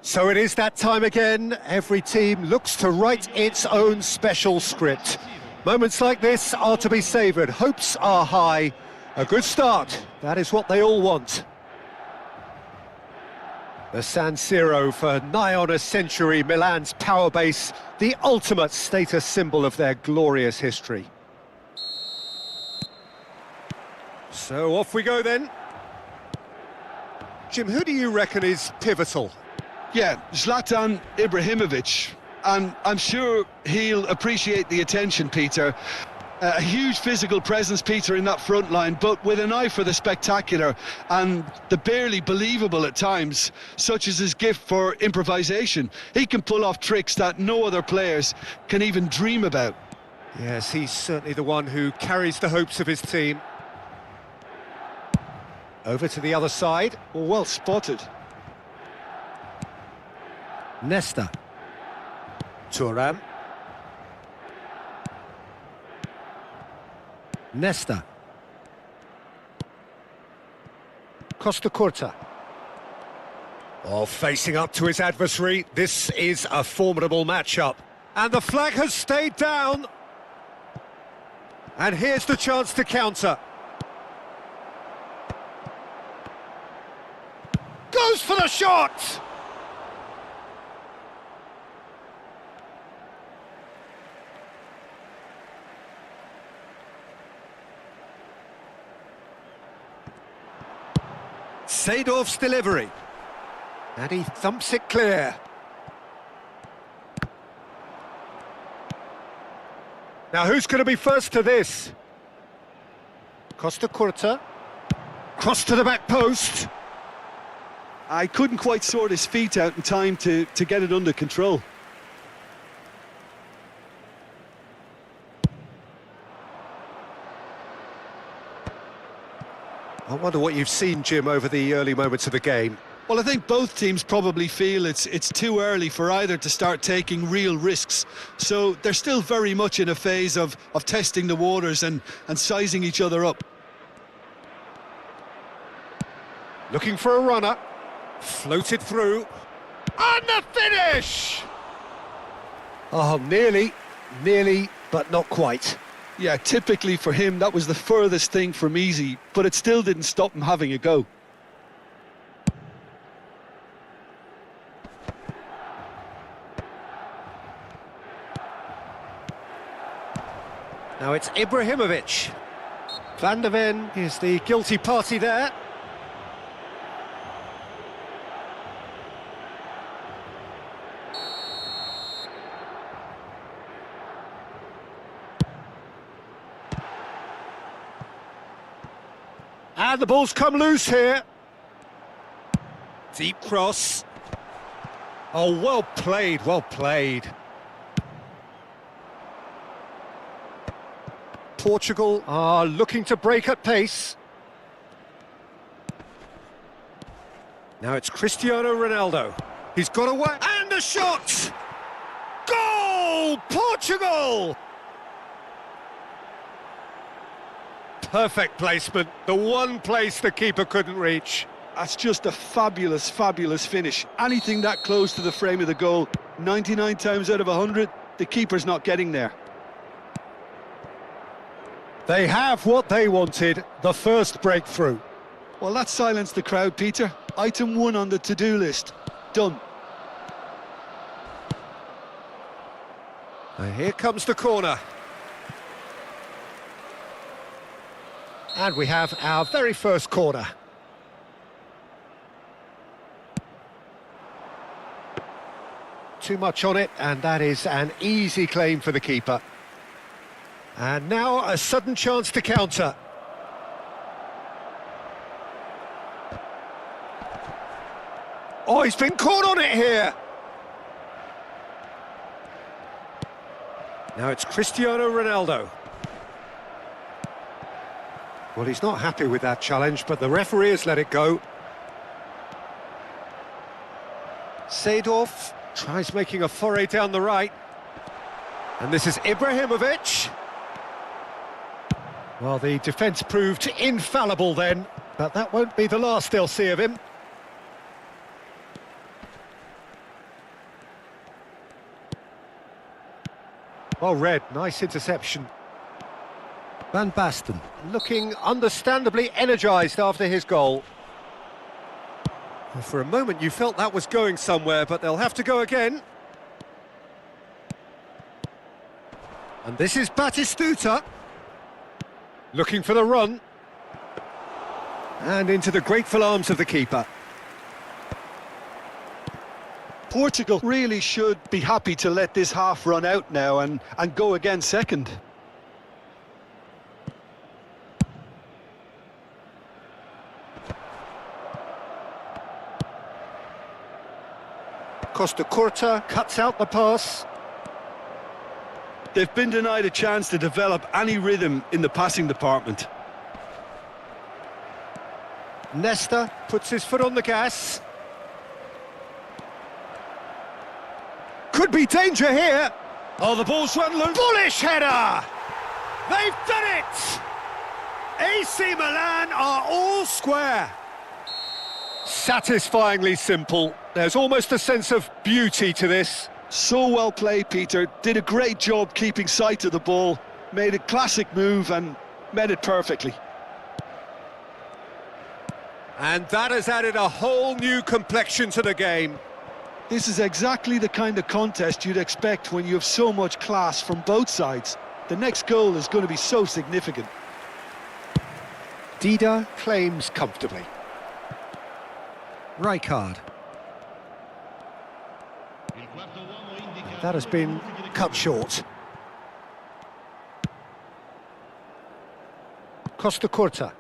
So it is that time again. Every team looks to write its own special script. Moments like this are to be savoured. Hopes are high. A good start. That is what they all want. The San Siro for nigh on a century, Milan's power base, the ultimate status symbol of their glorious history. So off we go then. Jim, who do you reckon is pivotal? Yeah, Zlatan Ibrahimovic, and I'm sure he'll appreciate the attention, Peter. A huge physical presence, Peter, in that front line, but with an eye for the spectacular and the barely believable at times, such as his gift for improvisation. He can pull off tricks that no other players can even dream about. Yes, he's certainly the one who carries the hopes of his team. Over to the other side. Well spotted. Nesta. Thuram. Nesta. Costa Curta. Oh, facing up to his adversary. This is a formidable matchup. And the flag has stayed down. And here's the chance to counter. Goes for the shot! Seedorf's delivery. And he thumps it clear. Now who's going to be first to this? Costa Curta. Cross to the back post. I couldn't quite sort his feet out in time to get it under control. I wonder what you've seen, Jim, over the early moments of the game. Well, I think both teams probably feel it's too early for either to start taking real risks. So they're still very much in a phase of testing the waters and sizing each other up. Looking for a runner. Floated through. And the finish! Oh, nearly, but not quite. Yeah, typically for him, that was the furthest thing from easy, but it still didn't stop him having a go. Now it's Ibrahimovic. Van der Ven is the guilty party there. And the ball's come loose here. Deep cross. Oh, well played, well played. Portugal are looking to break at pace. Now it's Cristiano Ronaldo. He's got away. And a shot! Goal! Portugal! Perfect placement, the one place the keeper couldn't reach. That's just a fabulous, fabulous finish. Anything that close to the frame of the goal, 99 times out of 100, the keeper's not getting there. They have what they wanted, the first breakthrough. Well, that silenced the crowd, Peter. Item 1 on the to-do list. Done. And here comes the corner. And we have our very first corner. Too much on it, and that is an easy claim for the keeper. And now a sudden chance to counter. Oh, he's been caught on it here. Now it's Cristiano Ronaldo. Well, he's not happy with that challenge, but the referee has let it go. Seedorf tries making a foray down the right. And this is Ibrahimovic. Well, the defence proved infallible then, but that won't be the last they'll see of him. Well read, nice interception. Van Basten looking understandably energised after his goal. Well, for a moment you felt that was going somewhere, but they'll have to go again. And this is Batistuta. Looking for the run. And into the grateful arms of the keeper. Portugal really should be happy to let this half run out now and go again second. Costa Curta cuts out the pass. They've been denied a chance to develop any rhythm in the passing department. Nesta puts his foot on the gas. Could be danger here. Oh, the ball's run loose. Bullish header! They've done it! AC Milan are all square. Satisfyingly simple. There's almost a sense of beauty to this. So well played, Peter. Did a great job keeping sight of the ball. Made a classic move and met it perfectly. And that has added a whole new complexion to the game. This is exactly the kind of contest you'd expect when you have so much class from both sides. The next goal is going to be so significant. Dida claims comfortably. Rijkaard. That has been cut short. Costa Curta.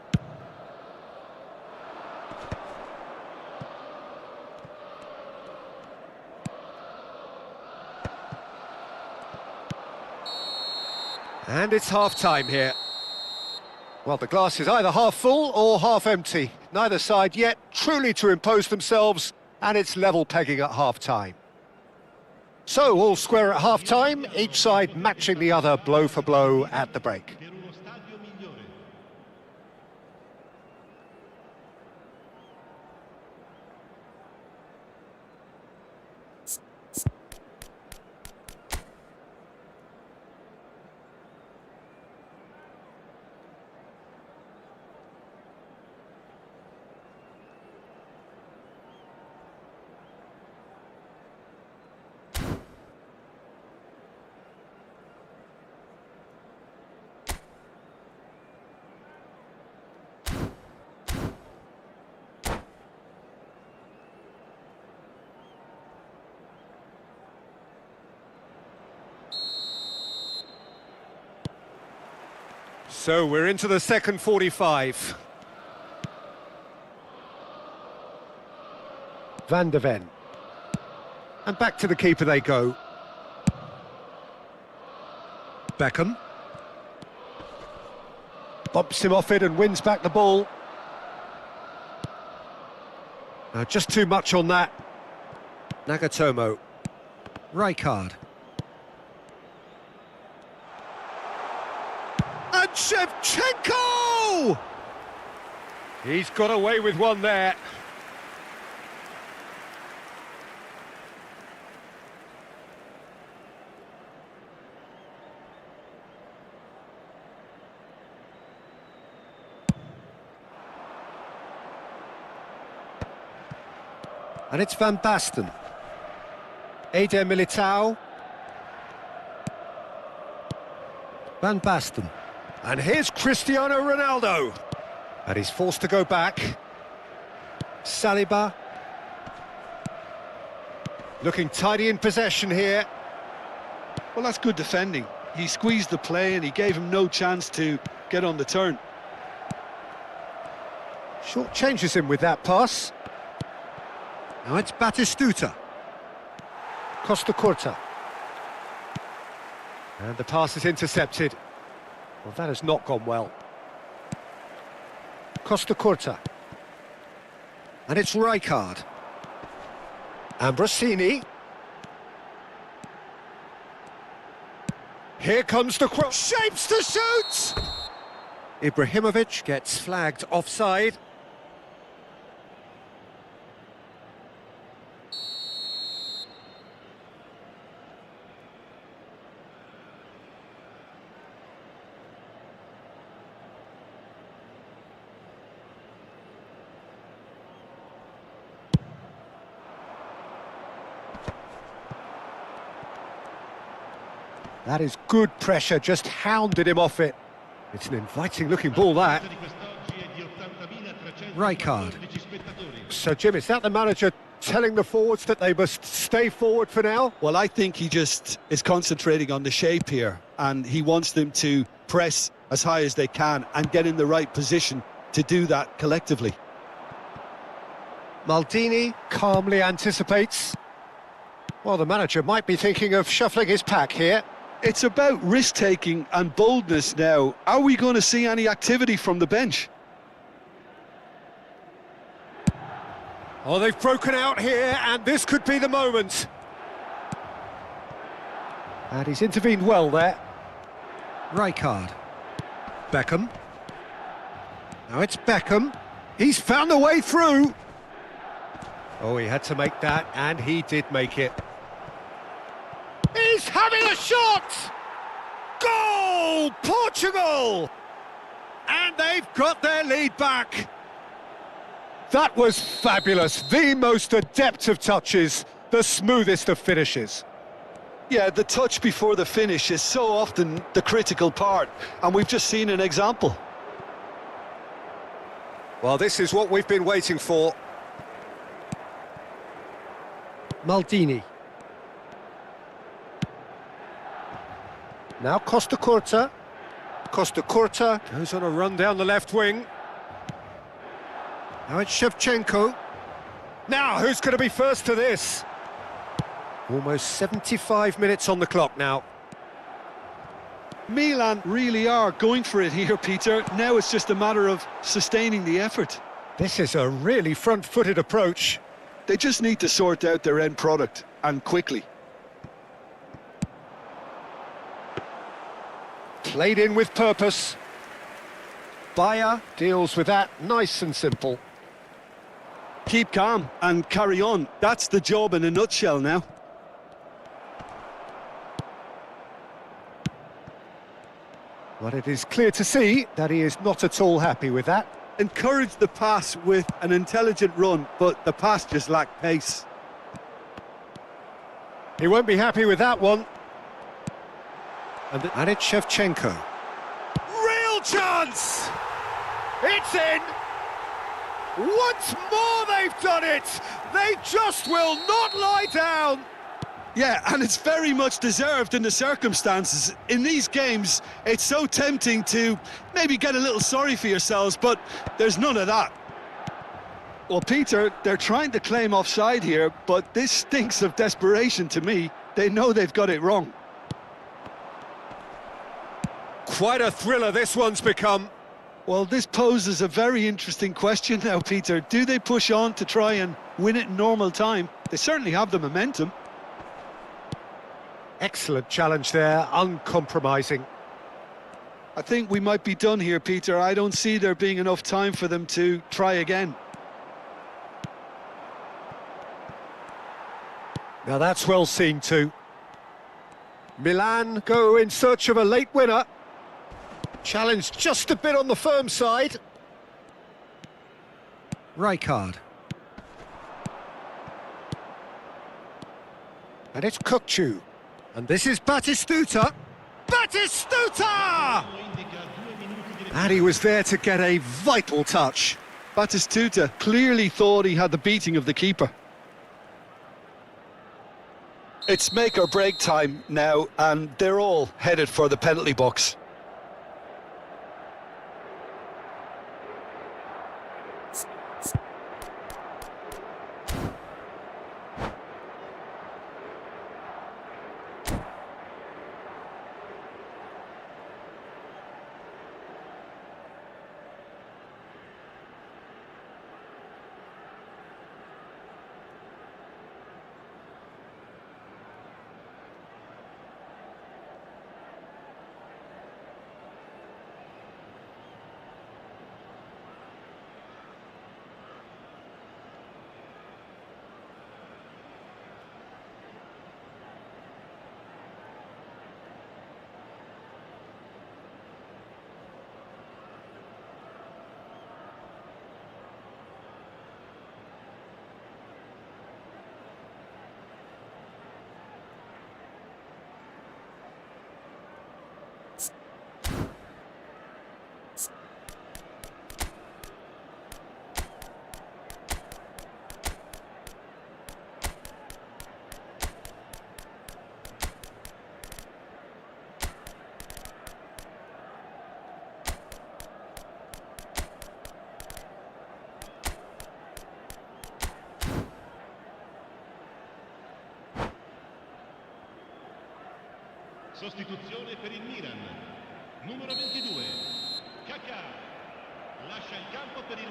And it's half-time here. Well, the glass is either half full or half empty. Neither side yet truly to impose themselves, and it's level pegging at half-time. So, all square at half-time, each side matching the other blow for blow at the break. So we're into the second 45. Van de Ven. And back to the keeper they go. Beckham. Bumps him off it and wins back the ball. Just too much on that. Nagatomo. Rijkaard. And Shevchenko! He's got away with one there. And it's Van Basten. Eder Militao. Van Basten. And here's Cristiano Ronaldo. And he's forced to go back. Saliba. Looking tidy in possession here. Well, that's good defending. He squeezed the play and he gave him no chance to get on the turn. Short changes him with that pass. Now it's Batistuta. Costa Curta. And the pass is intercepted. Well, that has not gone well. Costa Curta. And it's Rijkaard. Ambrosini. Here comes the cross. Shapes to shoot! Ibrahimovic gets flagged offside. That is good pressure, just hounded him off it. It's an inviting looking ball, that. Rijkaard. So Jim, is that the manager telling the forwards that they must stay forward for now? Well, I think he just is concentrating on the shape here, and he wants them to press as high as they can and get in the right position to do that collectively. Maldini calmly anticipates. Well, the manager might be thinking of shuffling his pack here. It's about risk-taking and boldness now. Are we going to see any activity from the bench? Oh, they've broken out here, and this could be the moment. And he's intervened well there. Rijkaard. Beckham. Now it's Beckham. He's found a way through. Oh, he had to make that, and he did make it. He's having a shot! Goal! Portugal! And they've got their lead back. That was fabulous. The most adept of touches, the smoothest of finishes. Yeah, the touch before the finish is so often the critical part, and we've just seen an example. Well, this is what we've been waiting for. Maldini. Now Costa Curta. Costa Curta goes on a run down the left wing. Now it's Shevchenko. Now, who's going to be first to this? Almost 75 minutes on the clock now. Milan really are going for it here, Peter. Now it's just a matter of sustaining the effort. This is a really front-footed approach. They just need to sort out their end product, and quickly. Played in with purpose. Bayer deals with that nice and simple. Keep calm and carry on. That's the job in a nutshell now. But it is clear to see that he is not at all happy with that. Encourage the pass with an intelligent run, but the pass just lacked pace. He won't be happy with that one. And it's Shevchenko. Real chance! It's in! Once more they've done it! They just will not lie down! Yeah, and it's very much deserved in the circumstances. In these games, it's so tempting to maybe get a little sorry for yourselves, but there's none of that. Well, Peter, they're trying to claim offside here, but this stinks of desperation to me. They know they've got it wrong. Quite a thriller this one's become. Well, this poses a very interesting question now, Peter. Do they push on to try and win it in normal time? They certainly have the momentum. Excellent challenge there, uncompromising. I think we might be done here, Peter. I don't see there being enough time for them to try again. Now that's well seen too. Milan go in search of a late winner. Challenge just a bit on the firm side. Rijkaard. And it's Kukçu. And this is Batistuta. Batistuta! And he was there to get a vital touch. Batistuta clearly thought he had the beating of the keeper. It's make or break time now, and they're all headed for the penalty box. Sostituzione per il Milan. Numero 22. Kaká. Lascia il campo per il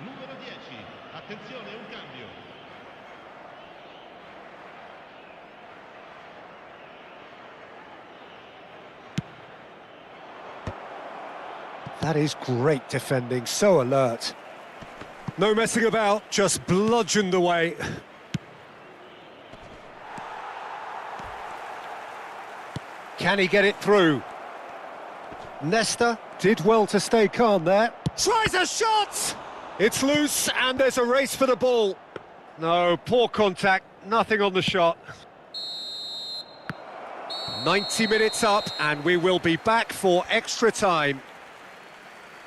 numero 10. Attenzione, un cambio. That is great defending, so alert. No messing about, just bludgeoned away. Can he get it through? Nesta did well to stay calm there. Tries a shot! It's loose and there's a race for the ball. No, poor contact, nothing on the shot. 90 minutes up and we will be back for extra time.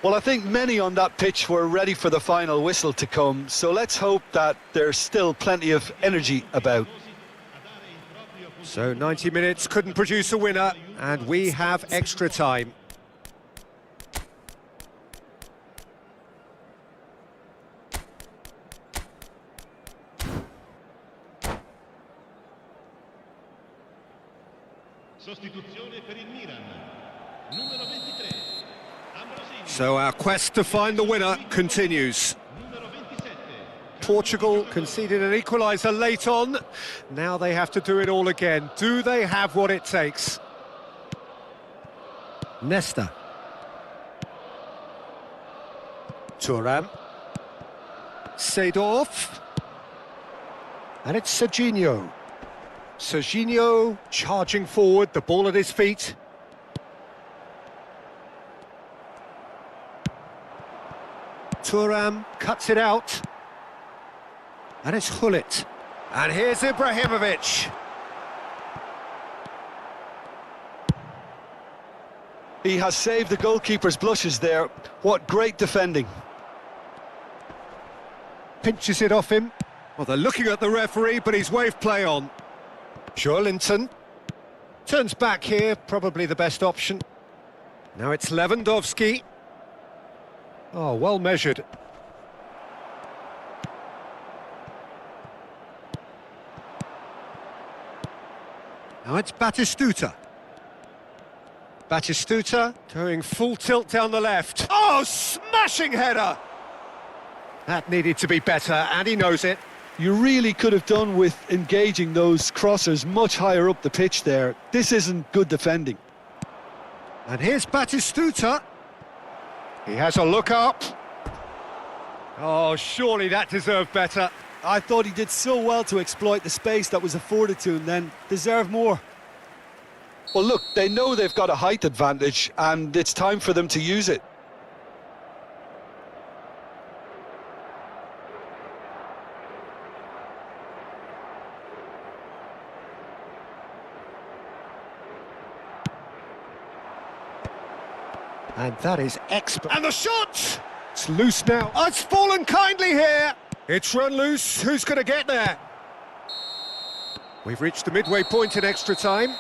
Well, I think many on that pitch were ready for the final whistle to come, so let's hope that there's still plenty of energy about. So 90 minutes couldn't produce a winner, and we have extra time. Sostituzione per il Milan. Numero 23. So our quest to find the winner continues. Portugal conceded an equaliser late on. Now they have to do it all again. Do they have what it takes? Nesta. Thuram. Seedorf. And it's Serginho. Serginho charging forward, the ball at his feet. Thuram cuts it out. And it's Hullet. And here's Ibrahimovic. He has saved the goalkeeper's blushes there. What great defending. Pinches it off him. Well, they're looking at the referee, but he's waved play on. Joelinton. Turns back here, probably the best option. Now it's Lewandowski. Oh, well measured. Now it's Batistuta. Batistuta going full tilt down the left. Oh, smashing header! That needed to be better, and he knows it. You really could have done with engaging those crossers much higher up the pitch there. This isn't good defending. And here's Batistuta. He has a look up. Oh, surely that deserved better. I thought he did so well to exploit the space that was afforded to him then. Deserved more. Well, look, they know they've got a height advantage, and it's time for them to use it. And that is expert. And the shot! It's loose now. Oh, it's fallen kindly here. It's run loose. Who's going to get there? We've reached the midway point in extra time.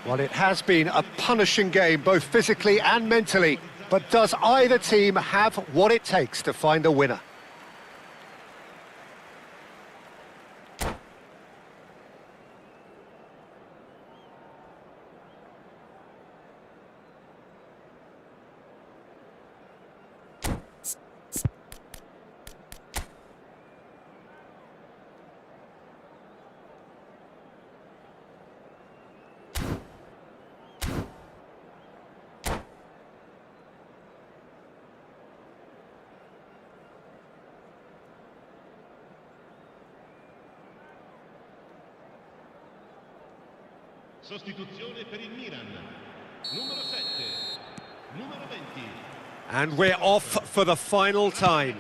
Well, it has been a punishing game, both physically and mentally. But does either team have what it takes to find a winner? Sostituzione per il Milan. Numero 7. Numero 20. And we're off for the final time.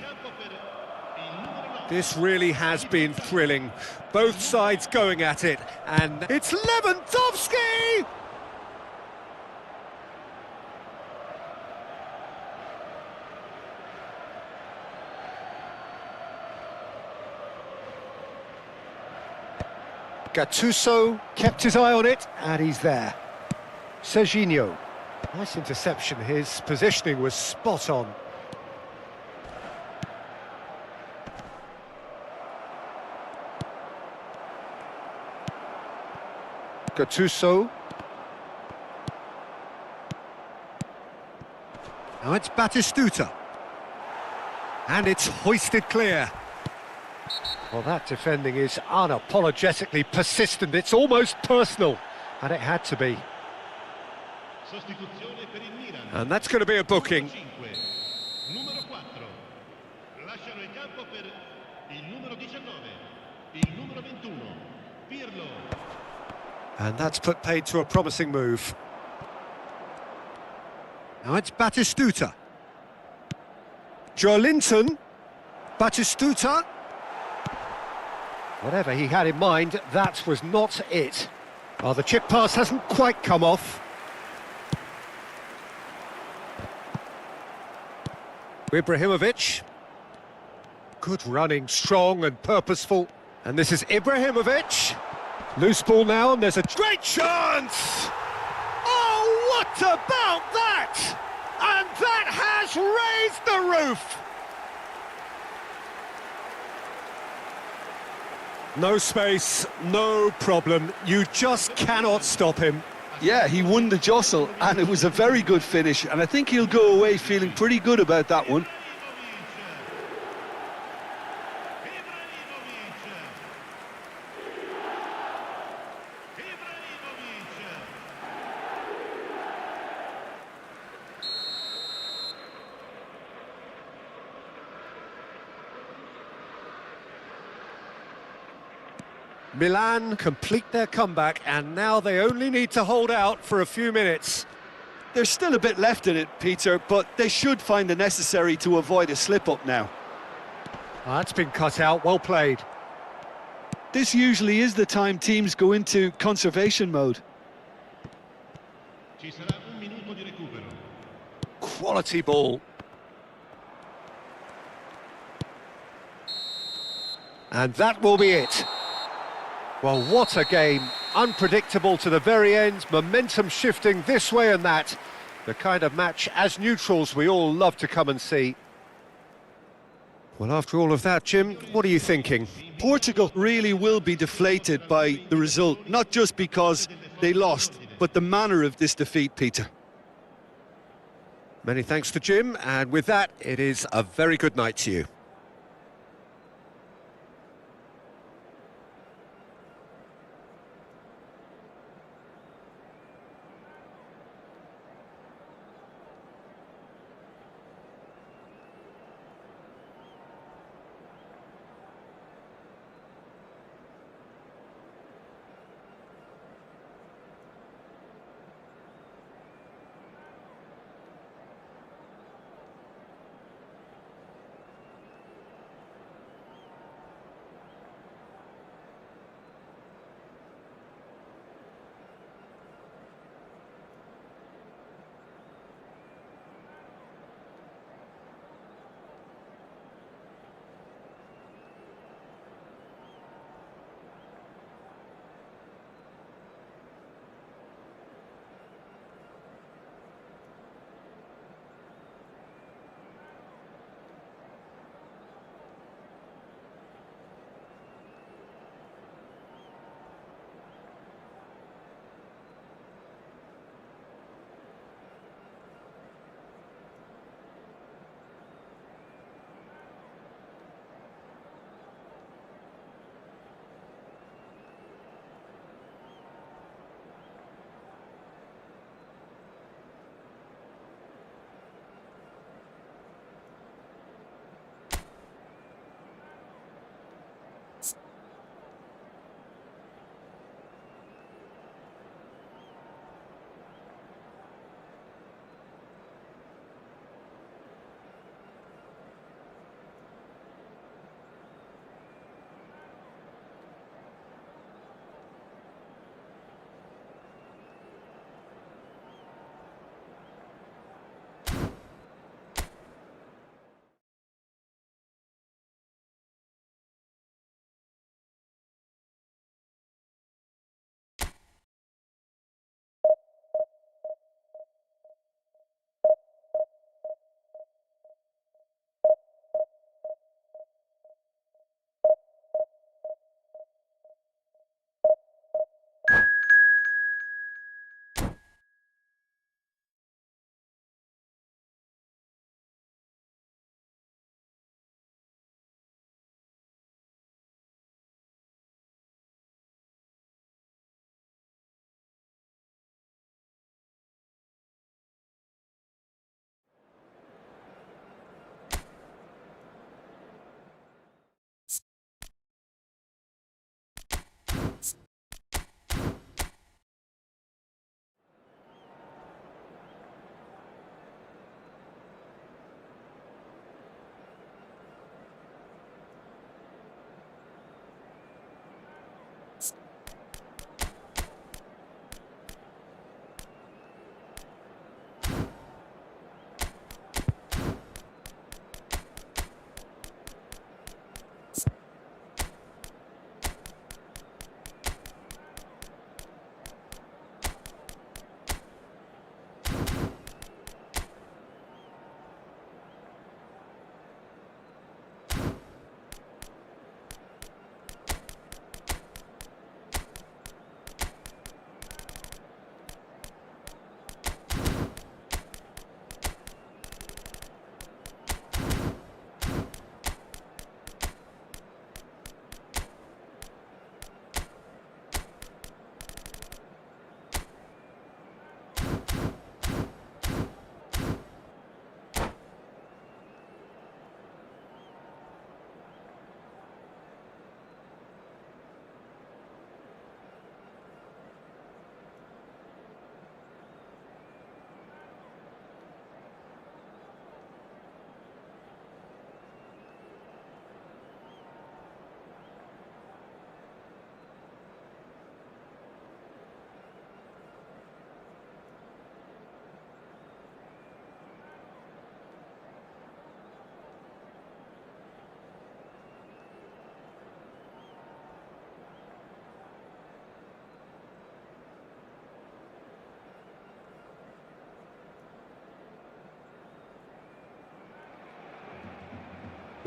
This really has been thrilling. Both sides going at it. And it's Lewandowski! Gattuso kept his eye on it, and he's there. Serginho. Nice interception, his positioning was spot on. Gattuso. Now it's Batistuta. And it's hoisted clear. Well, that defending is unapologetically persistent. It's almost personal. And it had to be. And that's going to be a booking. Numero 4. Lasciano il campo per il numero 19, il numero 21, Pirlo. And that's put paid to a promising move. Now it's Batistuta. Joelinton. Batistuta. Whatever he had in mind, that was not it. Oh, the chip pass hasn't quite come off. Ibrahimovic. Good running, strong and purposeful. And this is Ibrahimovic. Loose ball now, and there's a great chance! Oh, what about that? And that has raised the roof! No space, no problem. You just cannot stop him. Yeah, he won the jostle, and it was a very good finish, and I think he'll go away feeling pretty good about that one. Milan complete their comeback, and now they only need to hold out for a few minutes. There's still a bit left in it, Peter, but they should find the necessary to avoid a slip-up now. That's been cut out, well played. This usually is the time teams go into conservation mode. Ci sarà un minuto di recupero. Quality ball. And that will be it. Well, what a game. Unpredictable to the very end, momentum shifting this way and that. The kind of match, as neutrals, we all love to come and see. Well, after all of that, Jim, what are you thinking? Portugal really will be deflated by the result, not just because they lost, but the manner of this defeat, Peter. Many thanks to Jim, and with that, it is a very good night to you.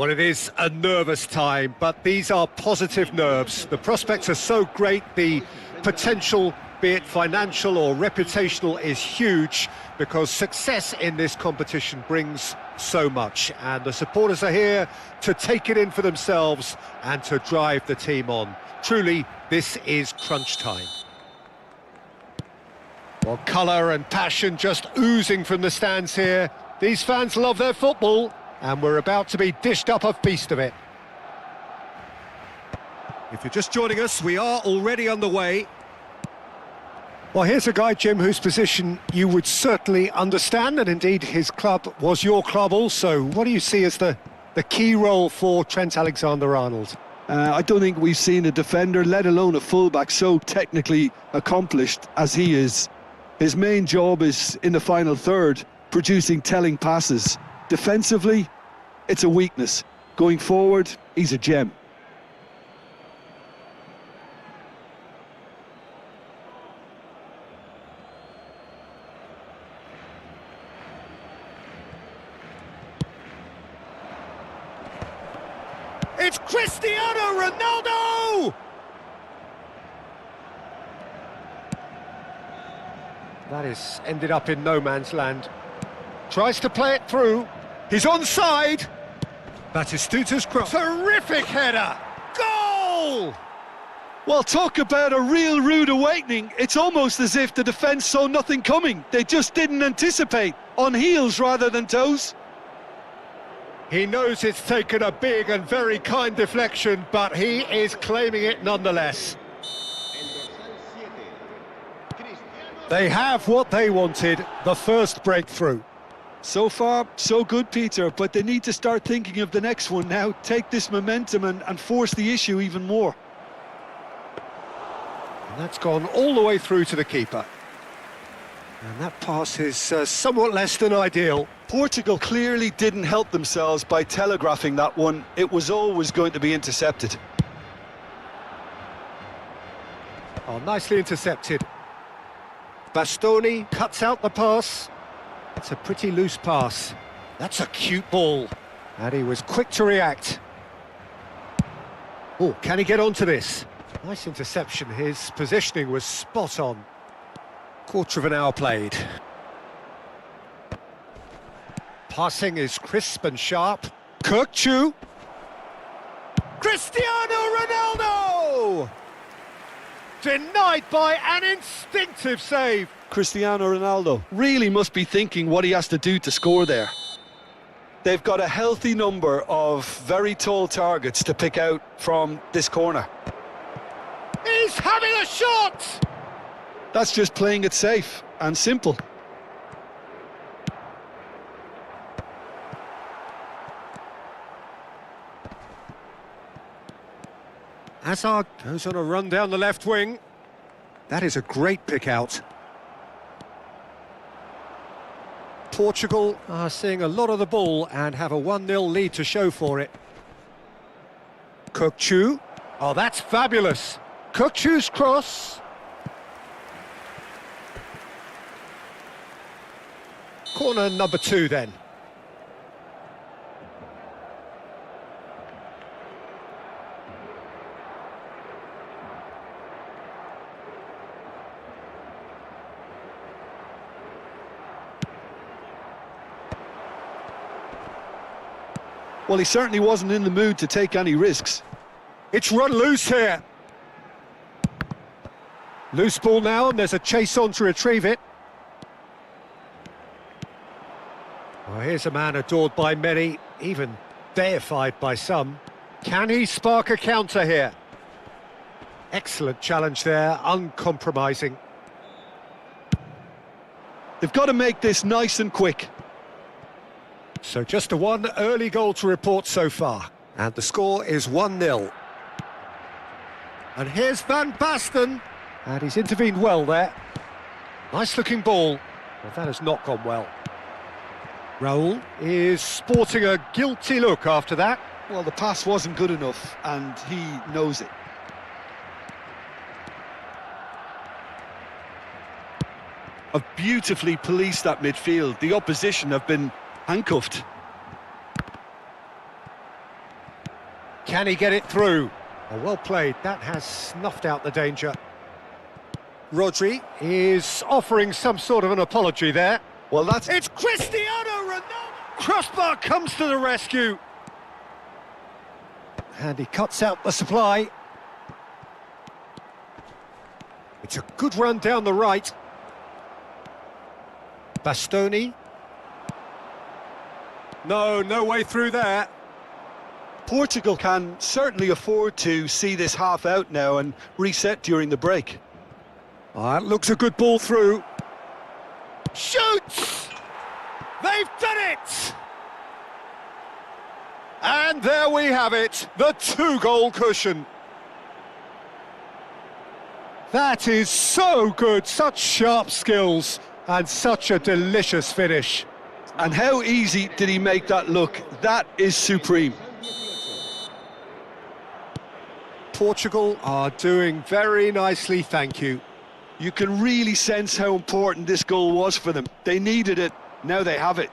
Well, it is a nervous time, but these are positive nerves. The prospects are so great, the potential, be it financial or reputational, is huge, because success in this competition brings so much, and the supporters are here to take it in for themselves and to drive the team on. Truly, this is crunch time. Well, colour and passion just oozing from the stands here. These fans love their football, and we're about to be dished up a feast of it. If you're just joining us, we are already underway. Well, here's a guy, Jim, whose position you would certainly understand, and indeed his club was your club also. What do you see as the key role for Trent Alexander-Arnold? I don't think we've seen a defender, let alone a fullback, so technically accomplished as he is. His main job is in the final third, producing telling passes. Defensively, it's a weakness. Going forward, he's a gem. It's Cristiano Ronaldo! That is ended up in no man's land. Tries to play it through. He's onside. Batistuta's cross. Terrific header! Goal! Well, talk about a real rude awakening. It's almost as if the defence saw nothing coming. They just didn't anticipate. On heels rather than toes. He knows it's taken a big and very kind deflection, but he is claiming it nonetheless. They have what they wanted, the first breakthrough. So far, so good, Peter, but they need to start thinking of the next one now. Take this momentum and force the issue even more. And that's gone all the way through to the keeper. And that pass is somewhat less than ideal. Portugal clearly didn't help themselves by telegraphing that one. It was always going to be intercepted. Oh, nicely intercepted. Bastoni cuts out the pass. It's a pretty loose pass. That's a cute ball. And he was quick to react. Oh, can he get onto this? Nice interception. His positioning was spot on. Quarter of an hour played. Passing is crisp and sharp. Kirkchu. Cristiano Ronaldo! Denied by an instinctive save. Cristiano Ronaldo really must be thinking what he has to do to score there. They've got a healthy number of very tall targets to pick out from this corner. He's having a shot! That's just playing it safe and simple. Hazard goes on a run down the left wing. That is a great pick out. Portugal are seeing a lot of the ball and have a 1-0 lead to show for it. Kirkchu. Oh, that's fabulous. Kirkchu's cross. Corner number 2 then. Well, he certainly wasn't in the mood to take any risks. It's run loose here. Loose ball now, and there's a chase on to retrieve it. Well, here's a man adored by many, even deified by some. Can he spark a counter here? Excellent challenge there, uncompromising. They've got to make this nice and quick. So just a one early goal to report so far. And the score is 1-0. And here's Van Basten. And he's intervened well there. Nice looking ball. Well, that has not gone well. Raul is sporting a guilty look after that. Well, the pass wasn't good enough, and he knows it. Have beautifully policed that midfield. The opposition have been handcuffed. Can he get it through? Oh, well played. That has snuffed out the danger. Rodri is offering some sort of an apology there. Well, that's... It's Cristiano Ronaldo! Crossbar comes to the rescue. And he cuts out the supply. It's a good run down the right. Bastoni. No way through there. Portugal can certainly afford to see this half out now and reset during the break. Oh, that looks a good ball through. Shoots! They've done it! And there we have it, the 2-goal cushion. That is so good, such sharp skills and such a delicious finish. And how easy did he make that look? That is supreme. Portugal are doing very nicely, thank you. You can really sense how important this goal was for them. They needed it, now they have it.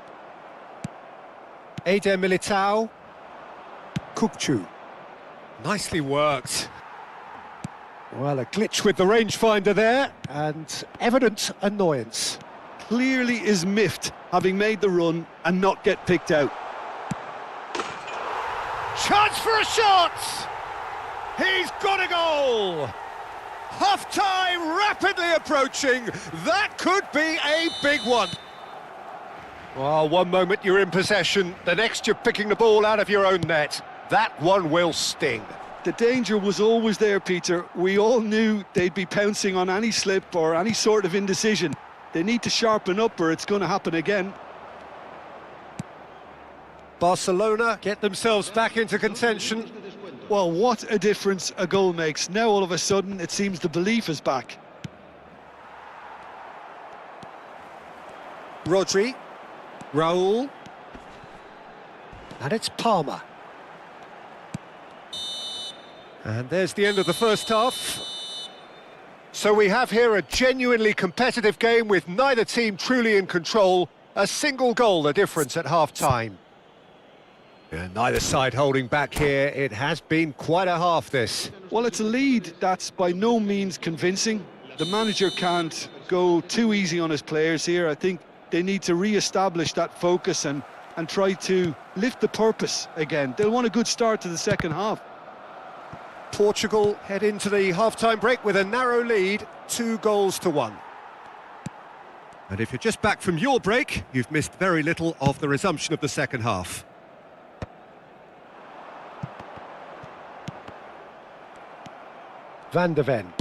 Eder Militao. Kukcu. Nicely worked. Well, a glitch with the rangefinder there, and evident annoyance. Clearly is miffed, having made the run and not get picked out. Chance for a shot! He's got a goal! Half-time rapidly approaching. That could be a big one. Well, one moment you're in possession, the next you're picking the ball out of your own net. That one will sting. The danger was always there, Peter. We all knew they'd be pouncing on any slip or any sort of indecision. They need to sharpen up or it's going to happen again. Barcelona get themselves back into contention. Well, what a difference a goal makes. Now all of a sudden it seems the belief is back. Rodri. Raul. And it's Palmer. And there's the end of the first half. So we have here a genuinely competitive game with neither team truly in control. A single goal the difference at half-time. Yeah, neither side holding back here. It has been quite a half, this. Well, it's a lead that's by no means convincing. The manager can't go too easy on his players here. I think they need to re-establish that focus and try to lift the purpose again. They'll want a good start to the second half. Portugal head into the half-time break with a narrow lead, 2-1. And if you're just back from your break, you've missed very little of the resumption of the second half. Van der Ven.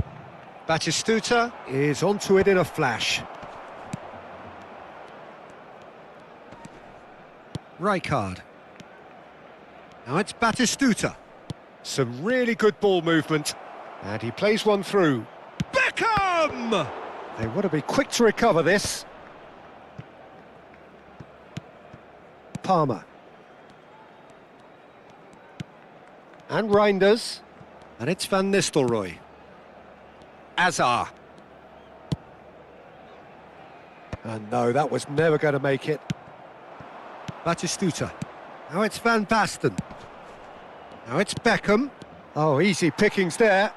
Batistuta is onto it in a flash. Rijkaard. Now it's Batistuta. Some really good ball movement. And he plays one through. Beckham! They want to be quick to recover this. Palmer. And Reinders. And it's Van Nistelrooy. Azar. And no, that was never going to make it. Batistuta. Now it's Van Basten. Now it's Beckham. Oh, easy pickings there.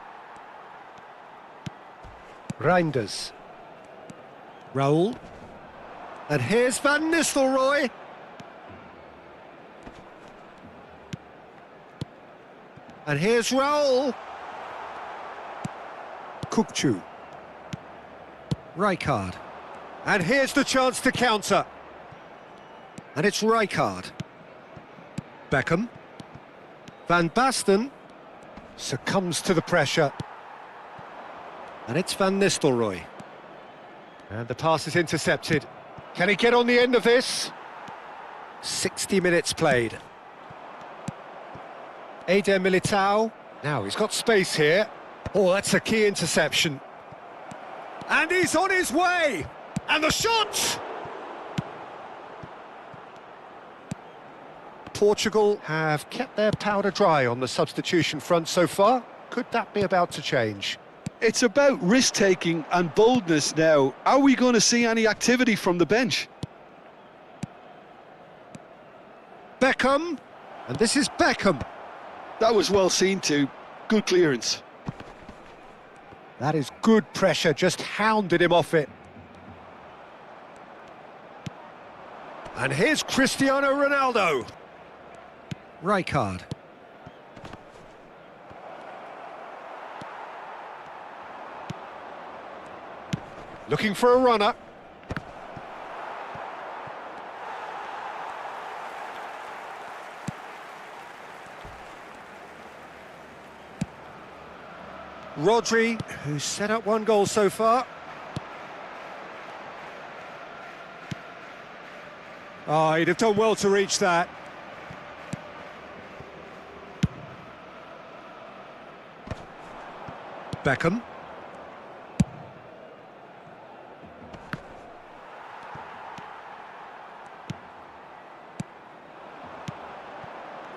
Reinders. Raul. And here's Van Nistelrooy. And here's Raul. Kukcu. Rijkaard. And here's the chance to counter. And it's Rijkaard. Beckham. Van Basten succumbs to the pressure. And it's Van Nistelrooy. And the pass is intercepted. Can he get on the end of this? 60 minutes played. Eder Militao. Now he's got space here. Oh, that's a key interception. And he's on his way. And the shot! Portugal have kept their powder dry on the substitution front so far. Could that be about to change? It's about risk-taking and boldness now. Are we going to see any activity from the bench? Beckham. And this is Beckham. That was well seen too. Good clearance. That is good pressure, just hounded him off it. And here's Cristiano Ronaldo. Rijkaard. Looking for a runner. Rodri, who's set up one goal so far. Oh, he'd have done well to reach that. Beckham.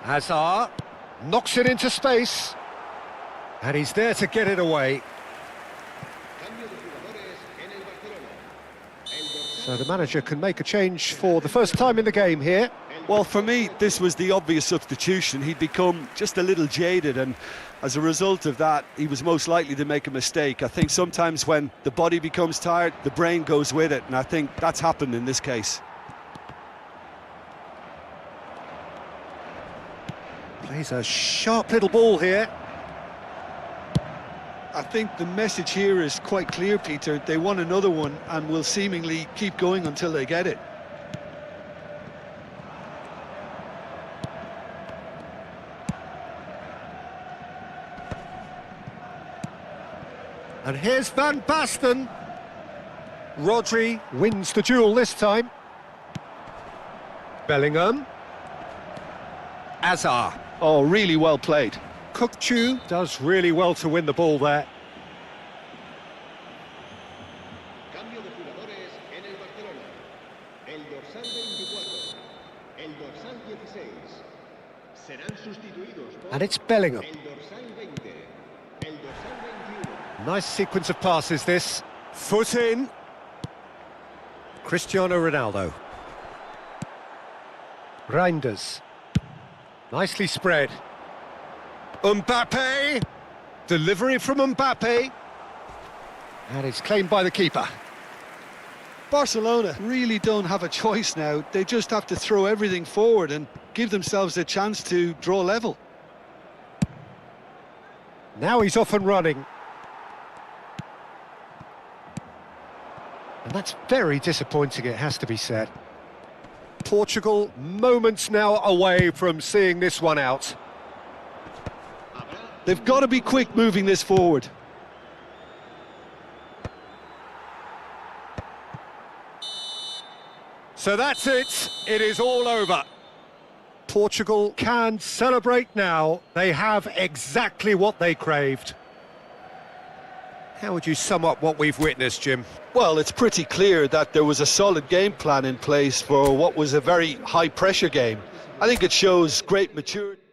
Hazard knocks it into space. And he's there to get it away. So the manager can make a change for the first time in the game here. Well, for me, this was the obvious substitution. He'd become just a little jaded, and as a result of that, he was most likely to make a mistake. I think sometimes when the body becomes tired, the brain goes with it, and I think that's happened in this case. Plays a sharp little ball here. I think the message here is quite clear, Peter. They want another one and will seemingly keep going until they get it. And here's Van Basten. Rodri wins the duel this time. Bellingham. Hazard. Oh, really well played. Kukçu does really well to win the ball there. Cambio de jugadores en el Barcelona. El dorsal 24, el dorsal 16 serán sustituidos por And it's Bellingham. el dorsal 20, el dorsal 21. Nice sequence of passes this. Foot in. Cristiano Ronaldo. Reinders. Nicely spread. Mbappe. Delivery from Mbappe. And it's claimed by the keeper. Barcelona really don't have a choice now. They just have to throw everything forward and give themselves a chance to draw level. Now he's off and running. And that's very disappointing, it has to be said. Portugal, moments now away from seeing this one out. They've got to be quick moving this forward. So that's it. It is all over. Portugal can celebrate now. They have exactly what they craved. How would you sum up what we've witnessed, Jim? Well, it's pretty clear that there was a solid game plan in place for what was a very high-pressure game. I think it shows great maturity.